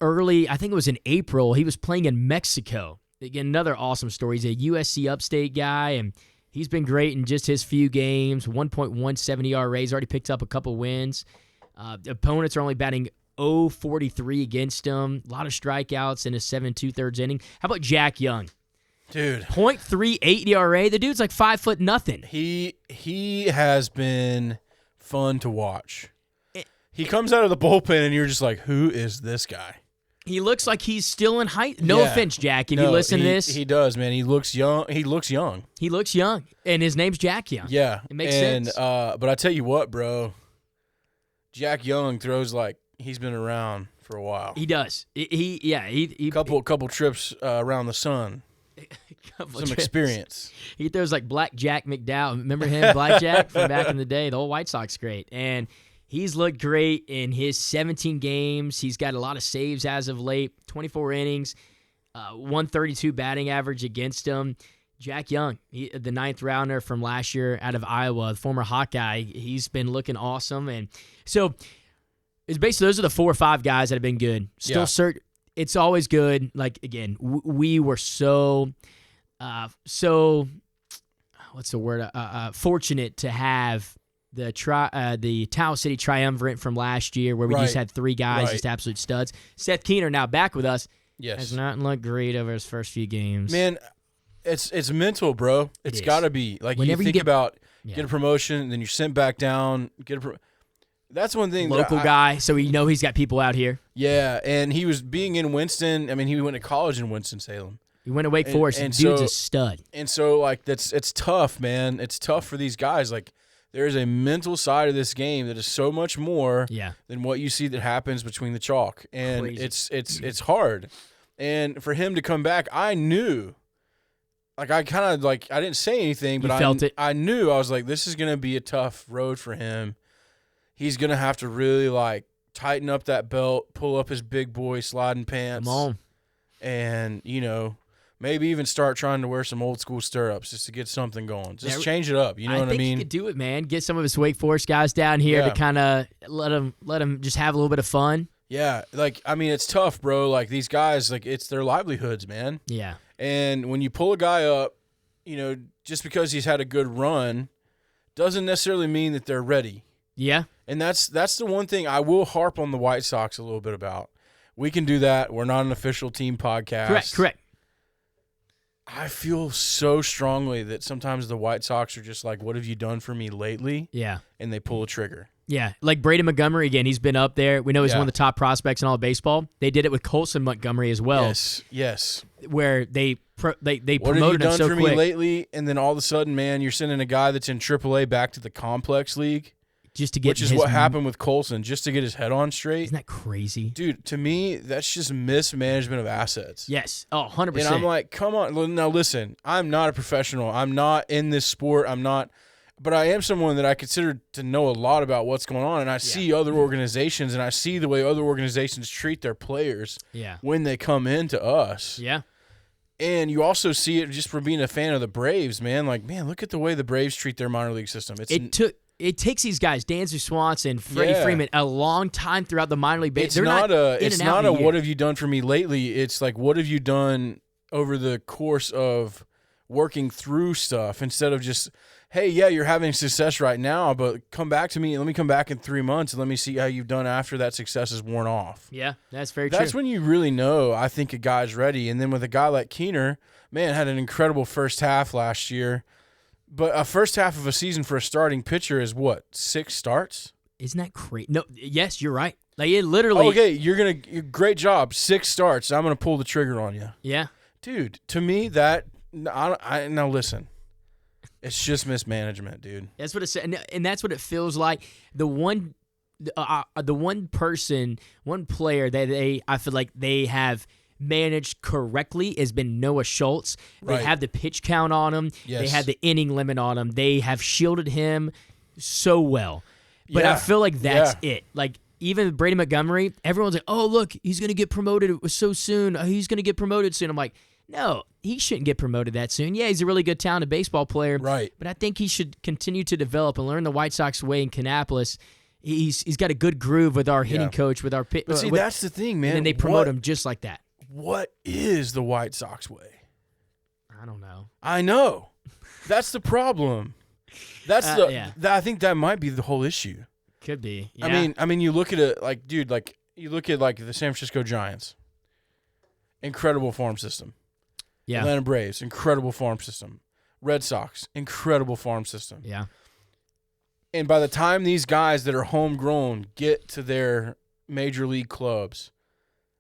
early, I think it was in April. He was playing in Mexico. Again, another awesome story. He's a USC Upstate guy, and he's been great in just his few games. 1.17 ERA. He's already picked up a couple wins. Opponents are only batting .043 against him. A lot of strikeouts in his 7 2/3 inning. How about Jack Young? Dude. .38 ERA. The dude's like 5'0". He has been fun to watch. He comes out of the bullpen, and you're just like, who is this guy? He looks like he's still in height. No offense, Jack, if you listen to this. He does, man. He looks young. He looks young, and his name's Jack Young. Yeah. It makes sense. But I tell you what, bro, Jack Young throws like he's been around for a while. He does. He couple trips around the sun. Some experience. He throws like Black Jack McDowell. Remember him, Black Jack, from back in the day? The old White Sox great. And he's looked great in his 17 games. He's got a lot of saves as of late, 24 innings, 132 batting average against him. Jack Young, the 9th rounder from last year out of Iowa, the former Hawkeye, he's been looking awesome. And so it's basically those are the 4 or 5 guys that have been good. It's always good. Like, again, we were so what's the word? Fortunate to have the Towel City Triumvirate from last year where we just had 3 guys, just absolute studs. Seth Keener now back with us. Yes. Has not looked great over his first few games. Man, it's mental, bro. It's got to be. Like, whenever you think about get a promotion, then you're sent back down, that's one thing. Local guy, so we know he's got people out here. Yeah, and he was being in Winston. I mean, he went to college in Winston-Salem. He went to Wake Forest, and dude's a stud. And so, like, it's tough, man. It's tough for these guys. Like, there is a mental side of this game that is so much more than what you see that happens between the chalk. And Crazy. it's hard. And for him to come back, I knew. Like, I kind of, like, I didn't say anything, but I knew. I was like, this is going to be a tough road for him. He's going to have to really, like, tighten up that belt, pull up his big boy sliding pants. Come on. And, you know, maybe even start trying to wear some old school stirrups just to get something going. Just change it up. You know what I mean? I think he could do it, man. Get some of his Wake Forest guys down here to kind of let them just have a little bit of fun. Yeah. Like, I mean, it's tough, bro. Like, these guys, like, it's their livelihoods, man. Yeah. And when you pull a guy up, you know, just because he's had a good run doesn't necessarily mean that they're ready. Yeah. And that's the one thing I will harp on the White Sox a little bit about. We can do that. We're not an official team podcast. Correct. I feel so strongly that sometimes the White Sox are just like, what have you done for me lately? Yeah. And they pull a trigger. Yeah. Like Brady Montgomery, again, he's been up there. We know he's one of the top prospects in all of baseball. They did it with Colson Montgomery as well. Yes. Where they promoted him so quick. What have you done for me lately? And then all of a sudden, man, you're sending a guy that's in AAA back to the complex league. Just to get which is what happened with Colson, just to get his head on straight. Isn't that crazy? Dude, to me, that's just mismanagement of assets. Yes. Oh, 100%. And I'm like, come on. Now, listen, I'm not a professional. I'm not in this sport. But I am someone that I consider to know a lot about what's going on. And I see other organizations, and I see the way other organizations treat their players when they come into us. Yeah. And you also see it just from being a fan of the Braves, man. Like, man, look at the way the Braves treat their minor league system. It takes these guys, Dansby Swanson, Freddie Freeman, a long time throughout the minor league base. It's not a what have you done for me lately. It's like, what have you done over the course of working through stuff instead of just, hey, yeah, you're having success right now, but come back to me. Let me come back in 3 months and let me see how you've done after that success is worn off. Yeah, that's very true. That's when you really know, I think, a guy's ready. And then with a guy like Keener, man, had an incredible first half last year. But a first half of a season for a starting pitcher is what, 6 starts? Isn't that crazy? No, yes, you're right. Like, it literally. Okay, great job. 6 starts. I'm gonna pull the trigger on you. Yeah, dude. To me, now listen, it's just mismanagement, dude. That's what it said, and that's what it feels like. The one player that I feel like they have managed correctly has been Noah Schultz. They have the pitch count on him. Yes. They have the inning limit on him. They have shielded him so well. But I feel like that's it. Like, even Brady Montgomery, everyone's like, oh, look, he's going to get promoted so soon. He's going to get promoted soon. I'm like, no, he shouldn't get promoted that soon. Yeah, he's a really good talented baseball player. Right. But I think he should continue to develop and learn the White Sox way in Kannapolis. He's got a good groove with our hitting coach, with our pitch. But see, that's the thing, man. And then they promote him just like that. What is the White Sox way? I don't know. I know. That's the problem. I think that might be the whole issue. Could be. Yeah. I mean, you look at it like, dude, like you look at like the San Francisco Giants. Incredible farm system. Yeah. Atlanta Braves, incredible farm system. Red Sox, incredible farm system. Yeah. And by the time these guys that are homegrown get to their major league clubs,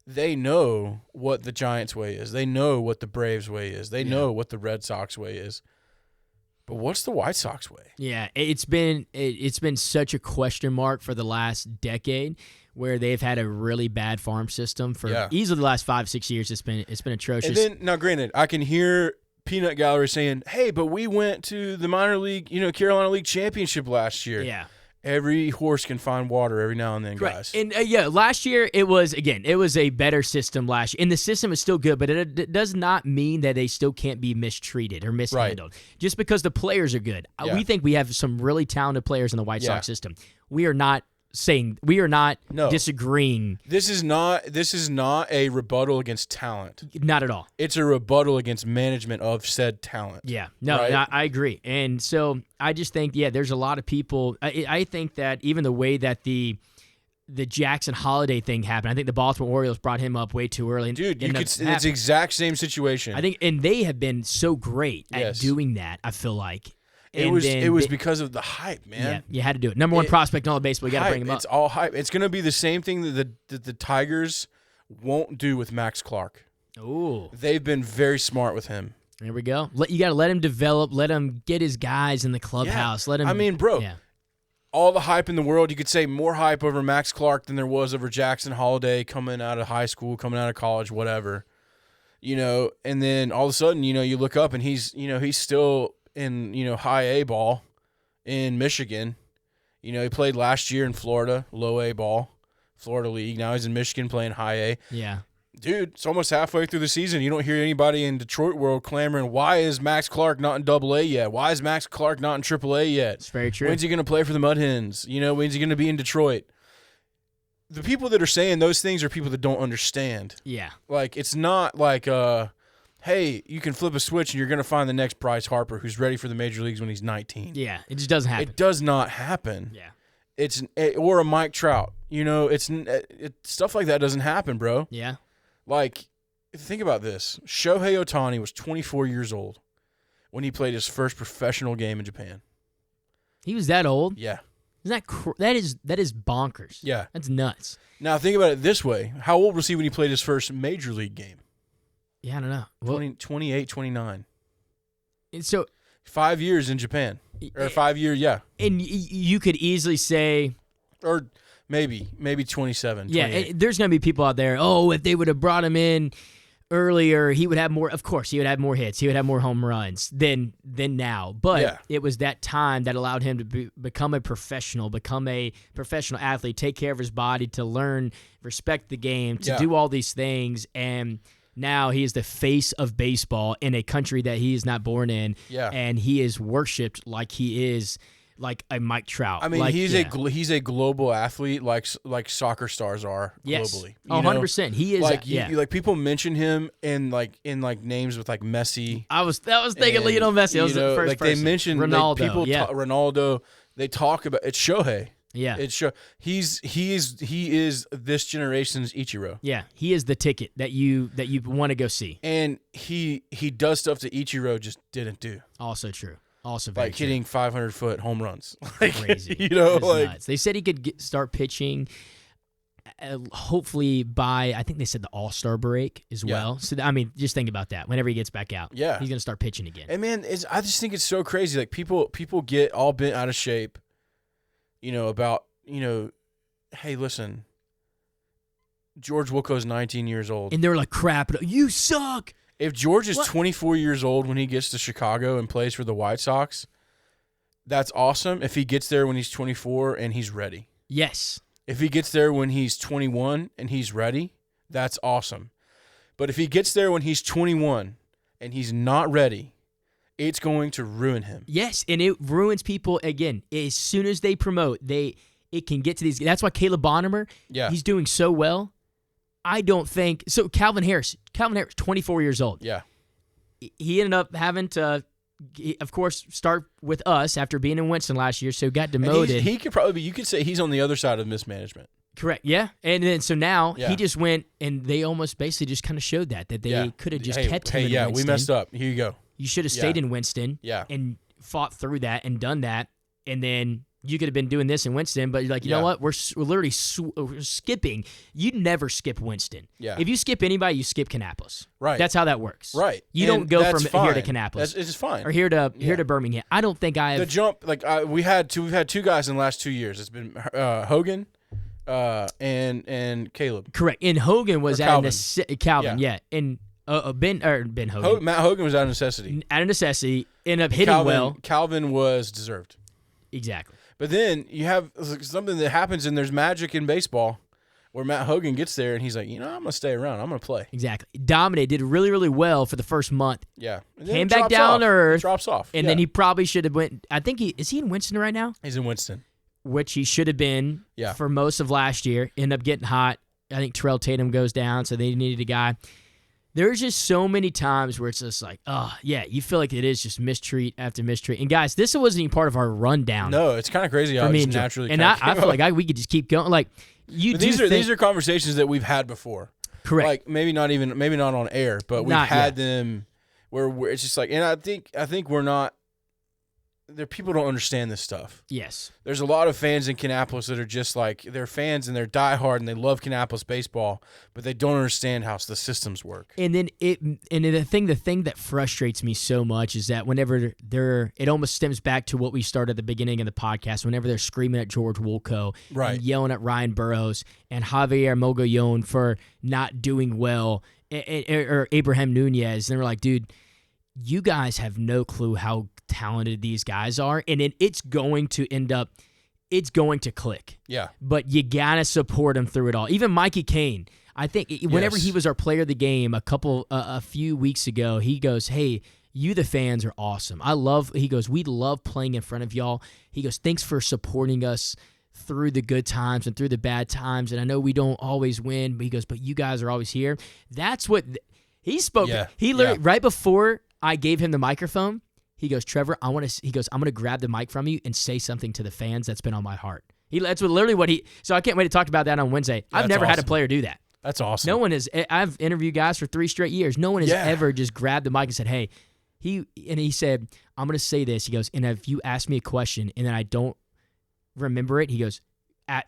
they know what the Giants way is. They know what the Braves way is. They know what the Red Sox way is. But what's the White Sox way? Yeah, it's been such a question mark for the last decade, where they've had a really bad farm system for easily the last 5-6 years. It's been atrocious. And then, now granted, I can hear Peanut Gallery saying, "Hey, but we went to the minor league, Carolina League championship last year." Yeah. Every horse can find water every now and then, guys. And last year it was a better system last year. And the system is still good, but it does not mean that they still can't be mistreated or mishandled. Right. Just because the players are good. We think we have some really talented players in the White Sox system. We are not disagreeing. This is not a rebuttal against talent. Not at all. It's a rebuttal against management of said talent. Yeah. No, right? I agree. And so I just think, there's a lot of people. I think that even the way that the Jackson Holiday thing happened, I think the Baltimore Orioles brought him up way too early. Dude, it's the exact same situation. I think, and they have been so great at doing that, I feel like. It was because of the hype, man. Yeah, you had to do it. Number one prospect in all of baseball. You got to bring him up. It's all hype. It's going to be the same thing that the Tigers won't do with Max Clark. Ooh. They've been very smart with him. There we go. You got to let him develop. Let him get his guys in the clubhouse. Let him. I mean, bro, Yeah. all the hype in the world. You could say more hype over Max Clark than there was over Jackson Holiday coming out of high school, coming out of college, whatever. And then all of a sudden, you look up and he's still in, high A ball in Michigan. He played last year in Florida, low A ball, Florida League. Now he's in Michigan playing high A. Yeah. Dude, it's almost halfway through the season. You don't hear anybody in Detroit world clamoring, why is Max Clark not in Double-A yet? Why is Max Clark not in Triple-A yet? It's very true. When's he going to play for the Mud Hens? When's he going to be in Detroit? The people that are saying those things are people that don't understand. Yeah. Like, it's not like, hey, you can flip a switch and you're going to find the next Bryce Harper who's ready for the major leagues when he's 19. Yeah. It just doesn't happen. It does not happen. Yeah. Or a Mike Trout. Stuff like that doesn't happen, bro. Yeah. Like, think about this. Shohei Ohtani was 24 years old when he played his first professional game in Japan. He was that old? Yeah. Isn't that is bonkers. Yeah. That's nuts. Now, think about it this way. How old was he when he played his first major league game? Yeah, I don't know. 28, 29. And so 5 years in Japan. Or 5 years, yeah. And you could easily say... Or maybe 27, Yeah, 28. there's going to be people out there, if they would have brought him in earlier, he would have more, of course, he would have more hits, he would have more home runs than now. But it was that time that allowed him to become a professional athlete, take care of his body, to learn, respect the game, to do all these things. And now he is the face of baseball in a country that he is not born in. Yeah. And he is worshipped like he is like a Mike Trout. I mean, he's a global athlete like soccer stars are globally. Oh, 100%. He is like people mention him in names with like Messi. I was thinking Lionel Messi. That was the first person. They mention Ronaldo. Ronaldo. They talk about it's Shohei. Yeah. It's he is this generation's Ichiro. Yeah, he is the ticket that you want to go see. And he does stuff that Ichiro just didn't do. Also true. Also very like hitting 500-foot home runs. Like, crazy. Nuts. They said he could start pitching hopefully by, I think they said the All-Star break as well. So, I mean, just think about that. Whenever he gets back out, he's going to start pitching again. And, man, I just think it's so crazy. Like, people get all bent out of shape, about, hey, listen, George Wilco's 19 years old. And they're like, crap, you suck. If George is 24 years old when he gets to Chicago and plays for the White Sox, that's awesome. If he gets there when he's 24 and he's ready. Yes. If he gets there when he's 21 and he's ready, that's awesome. But if he gets there when he's 21 and he's not ready, it's going to ruin him. Yes, and it ruins people again. As soon as they promote, it can get to these. That's why Caleb Bonham, he's doing so well. I don't think so. Calvin Harris, 24 years old. Yeah, he ended up having to, of course, start with us after being in Winston last year. So got demoted. He could probably be. You could say he's on the other side of mismanagement. Correct. Yeah, and then so now he just went, and they almost basically just kind of showed that they could have just kept him. in Winston. We messed up. Here you go. You should have stayed in Winston. Yeah. And fought through that and done that, and then you could have been doing this in Winston, but you're like, you know what? We're literally skipping. You never skip Winston. Yeah. If you skip anybody, you skip Kannapolis. Right. That's how that works. Right. You don't go from here to Kannapolis. It's fine. Or here to Birmingham. I don't think I have. The jump, like we've had two guys in the last 2 years. It's been Hogan, and Caleb. Correct. And Hogan was Calvin. Yeah. And Ben Hogan. Matt Hogan was out of necessity. Out of necessity. Ended up hitting well. Calvin was deserved. Exactly. But then you have something that happens, and there's magic in baseball where Matt Hogan gets there, and he's like, I'm going to stay around. I'm going to play. Exactly. Dominated, did really, really well for the first month. Yeah. Came back down to earth. Drops off. And then he probably should have went. I think is he in Winston right now? He's in Winston. Which he should have been for most of last year. Ended up getting hot. I think Terrell Tatum goes down, so they needed a guy. There's just so many times where it's just like, you feel like it is just mistreat after mistreat. And guys, this wasn't even part of our rundown. No, it's kind of crazy how it's naturally. And I feel like we could just keep going. Like these are conversations that we've had before. Correct. Like maybe not on air, but we've had them where it's just like, and I think we're not. people don't understand this stuff. Yes. There's a lot of fans in Kannapolis that are just like, they're fans and they're diehard and they love Kannapolis baseball, but they don't understand how the systems work. And then the thing that frustrates me so much is that whenever it almost stems back to what we started at the beginning of the podcast, whenever they're screaming at George Woolco Right. and yelling at Ryan Burroughs and Javier Mogollon for not doing well, or Abraham Nunez, and they're like, dude, you guys have no clue how talented these guys are, and it's going to click. Yeah. But you gotta support them through it all. Even Mikey Kane, I think whenever Yes. he was our player of the game a few weeks ago, he goes, "Hey, you the fans are awesome. He goes, we love playing in front of y'all. He goes, thanks for supporting us through the good times and through the bad times. And I know we don't always win, but he goes, but you guys are always here." That's what he spoke. Yeah. He literally right before I gave him the microphone, he goes, "Trevor, I'm going to grab the mic from you and say something to the fans that's been on my heart." So I can't wait to talk about that on Wednesday. I've never had a player do that. That's awesome. No one I've interviewed guys for 3 straight years. No one has Yeah. ever just grabbed the mic and said, "Hey," he said, "I'm going to say this." He goes, "And if you ask me a question and then I don't remember it," he goes,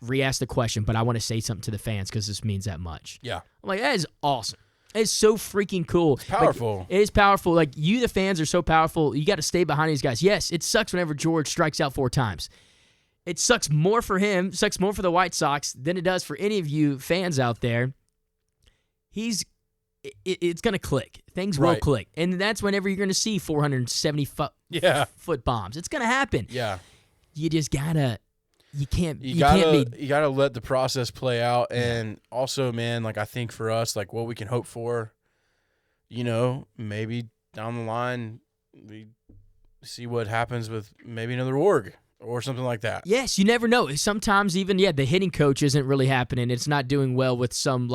"Re-ask the question, but I want to say something to the fans because this means that much." Yeah. I'm like, that is awesome. It's so freaking cool. It's powerful. Like, it is powerful. Like, you, the fans, are so powerful. You got to stay behind these guys. Yes, it sucks whenever George strikes out 4 times. It sucks more for him, sucks more for the White Sox than it does for any of you fans out there. It's going to click. Things will Right. click. And that's whenever you're going to see 470 foot bombs. It's going to happen. Yeah. You just got to – you can't You be gotta let the process play out, and also, man, like I think for us, like what we can hope for, maybe down the line we see what happens with maybe another org or something like that. Yes, you never know. Sometimes even the hitting coach isn't really happening. It's not doing well with some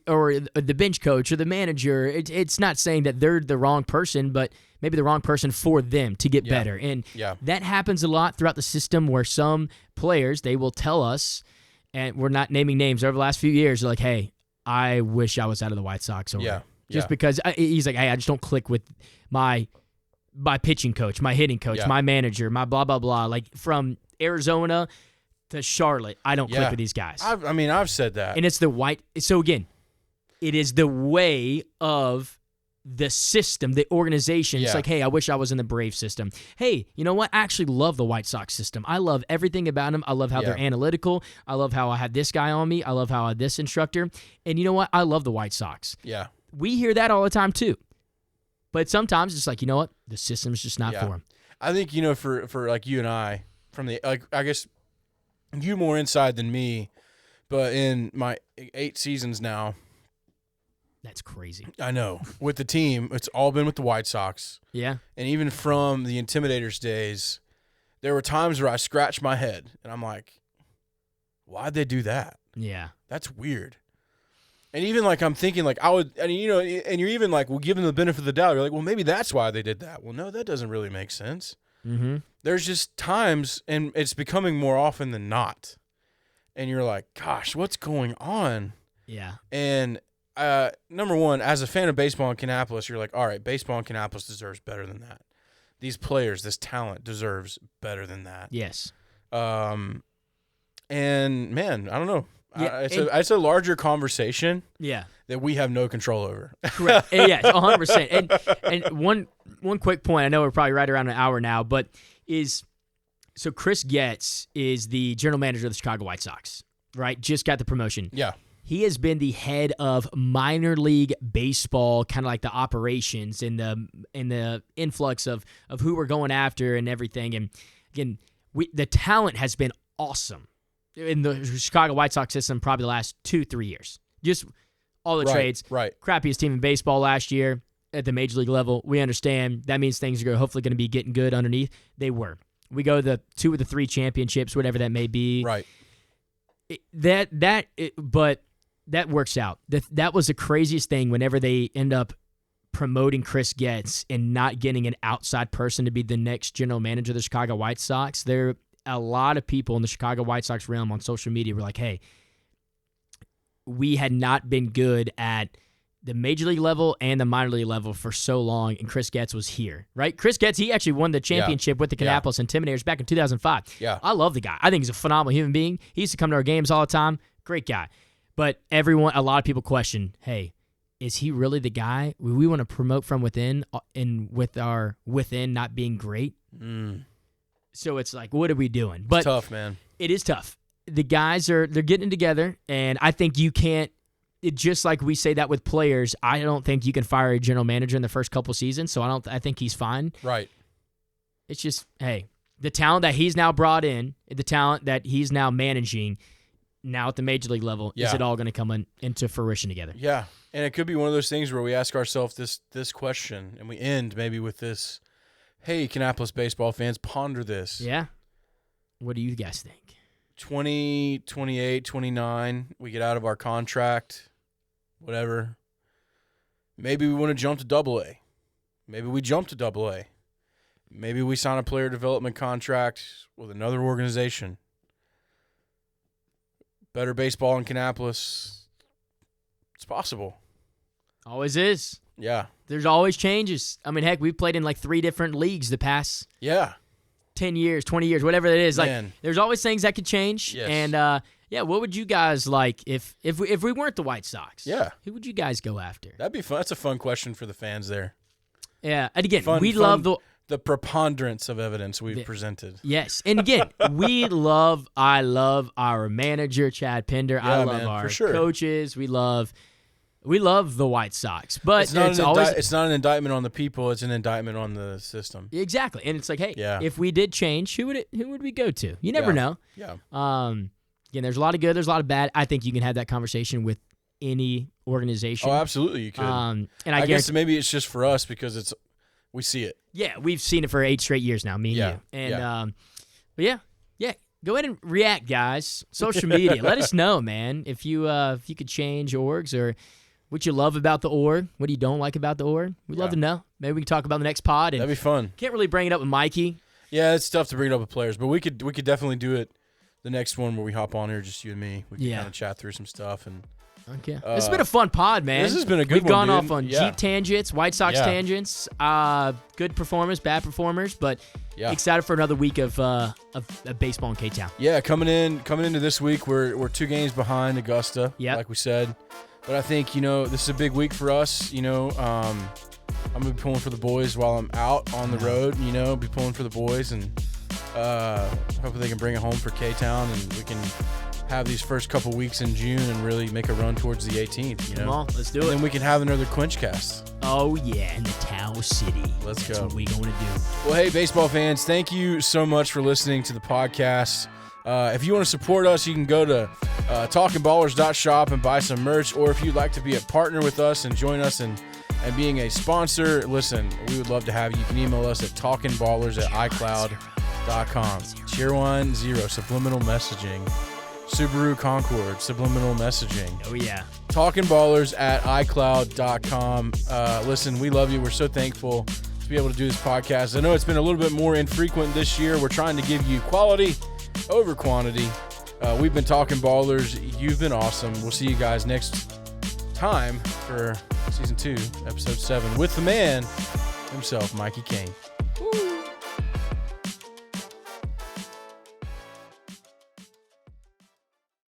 or the bench coach or the manager. It's not saying that they're the wrong person, but maybe the wrong person for them to get better. And that happens a lot throughout the system where some players, they will tell us, and we're not naming names, over the last few years, they're like, "Hey, I wish I was out of the White Sox." Just because he's like, "Hey, I just don't click with my pitching coach, my hitting coach, my manager, my blah, blah, blah." Like from Arizona to Charlotte, I don't click with these guys. I've said that. And it's so again, it is the way of the system, the organization. It's like, "Hey, I wish I was in the Brave system. Hey, you know what? I actually love the White Sox system. I love everything about them. I love how they're analytical. I love how I had this guy on me. I love how I had this instructor. And you know what? I love the White Sox." Yeah. We hear that all the time too. But sometimes it's like, you know what? The system's just not for them. I think, for like you and I, from the, like, I guess you more inside than me, but in my 8 seasons now, That's crazy. I know, with the team, it's all been with the White Sox. Yeah. And even from the Intimidators days, there were times where I scratched my head and I'm like, why'd they do that? Yeah. That's weird. And even like I'm thinking like I would, and and you're even like, well, give them the benefit of the doubt. You're like, well, maybe that's why they did that. Well, no, that doesn't really make sense. Mm-hmm. There's just times, and it's becoming more often than not. And you're like, gosh, what's going on? Yeah. And number one, as a fan of baseball in Kannapolis, you're like, all right, baseball in Kannapolis deserves better than that. These players, this talent deserves better than that. Yes. And man, I don't know. Yeah, It's a larger conversation Yeah. that we have no control over. Correct. Yeah, 100%. And one quick point, I know we're probably right around an hour now, but so Chris Getz is the general manager of the Chicago White Sox, right? Just got the promotion. Yeah. He has been the head of minor league baseball, kind of like the operations and the influx of who we're going after and everything. And again, the talent has been awesome in the Chicago White Sox system probably the last 2-3 years. Just all the trades. Right. Crappiest team in baseball last year at the major league level. We understand that means things are hopefully going to be getting good underneath. They were. We go the 2 of the 3 championships, whatever that may be. Right. But that works out. That was the craziest thing whenever they end up promoting Chris Getz and not getting an outside person to be the next general manager of the Chicago White Sox. There a lot of people in the Chicago White Sox realm on social media were like, "Hey, we had not been good at the major league level and the minor league level for so long, and Chris Getz was here, right? Chris Getz, he actually won the championship with the Kannapolis Intimidators back in 2005. Yeah. I love the guy. I think he's a phenomenal human being. He used to come to our games all the time. Great guy. But a lot of people question, hey, is he really the guy we want to promote from within, and with our within not being great? So it's like, what are we doing? But It's tough, man. it is tough. The guys they're getting together, and I think you can't. Just like we say that with players, I don't think you can fire a general manager in the first couple seasons. So I think he's fine. Right. It's just, hey, the talent that he's now brought in, the talent that he's now managing, now at the major league level, is it all going to come into fruition together? Yeah, and it could be one of those things where we ask ourselves this question, and we end maybe with this. Hey, Kannapolis baseball fans, ponder this. Yeah. What do you guys think? 20, 28, 29, we get out of our contract, whatever. Maybe we want to jump to Double-A. Maybe we jump to Double-A. Maybe we sign a player development contract with another organization. Better baseball in Kannapolis. It's possible. Always is. Yeah. There's always changes. I mean, heck, we've played in like 3 different leagues the past 10 years, 20 years, whatever it is. Man. Like, there's always things that could change. Yes. And, what would you guys like if we weren't the White Sox? Yeah. Who would you guys go after? That'd be fun. That's a fun question for the fans there. Yeah. And again, Fun, we love the preponderance of evidence we've presented. Yes. And again, I love our manager, Chad Pinder. I love our coaches. We love the White Sox. But it's not an indictment on the people, it's an indictment on the system. Exactly. And it's like, hey, if we did change, who would we go to? You never know. Yeah. Again, there's a lot of good, there's a lot of bad. I think you can have that conversation with any organization. Oh, absolutely you could. And I guess maybe it's just for us because we see it. Yeah, we've seen it for 8 straight years now, me and you. And but yeah. Go ahead and react, guys. Social media. Let us know, man, if you could change orgs or what you love about the org, what you don't like about the org. We'd love to know. Maybe we can talk about the next pod. And that'd be fun. Can't really bring it up with Mikey. Yeah, it's tough to bring it up with players, but we could definitely do it the next one where we hop on here, just you and me. We can kind of chat through some stuff. And okay. This has been a fun pod, man. This has been a good We've one, gone off on Jeep tangents, White Sox tangents, good performers, bad performers, but excited for another week of baseball in K-Town. Yeah, coming into this week, we're 2 games behind Augusta, like we said. But I think, this is a big week for us. I'm going to be pulling for the boys while I'm out on the road, be pulling for the boys. And hopefully they can bring it home for K-Town and we can have these first couple weeks in June and really make a run towards the 18th. Come on, let's do it. And then we can have another Quenchcast. Oh, yeah, in the Tower City. Let's go. That's what we going to do. Well, hey, baseball fans, thank you so much for listening to the podcast. If you want to support us, you can go to talkingballers.shop and buy some merch. Or if you'd like to be a partner with us and join us and being a sponsor, listen, we would love to have you. You can email us at talkingballers@icloud.com. Cheer 10, subliminal messaging. Subaru Concord, subliminal messaging. Oh, yeah. talkingballers@icloud.com. Listen, we love you. We're so thankful to be able to do this podcast. I know it's been a little bit more infrequent this year. We're trying to give you quality over quantity. We've been Talking Ballers. You've been awesome. We'll see you guys next time for Season 2, Episode 7 with the man himself, Mikey Kane. Woo.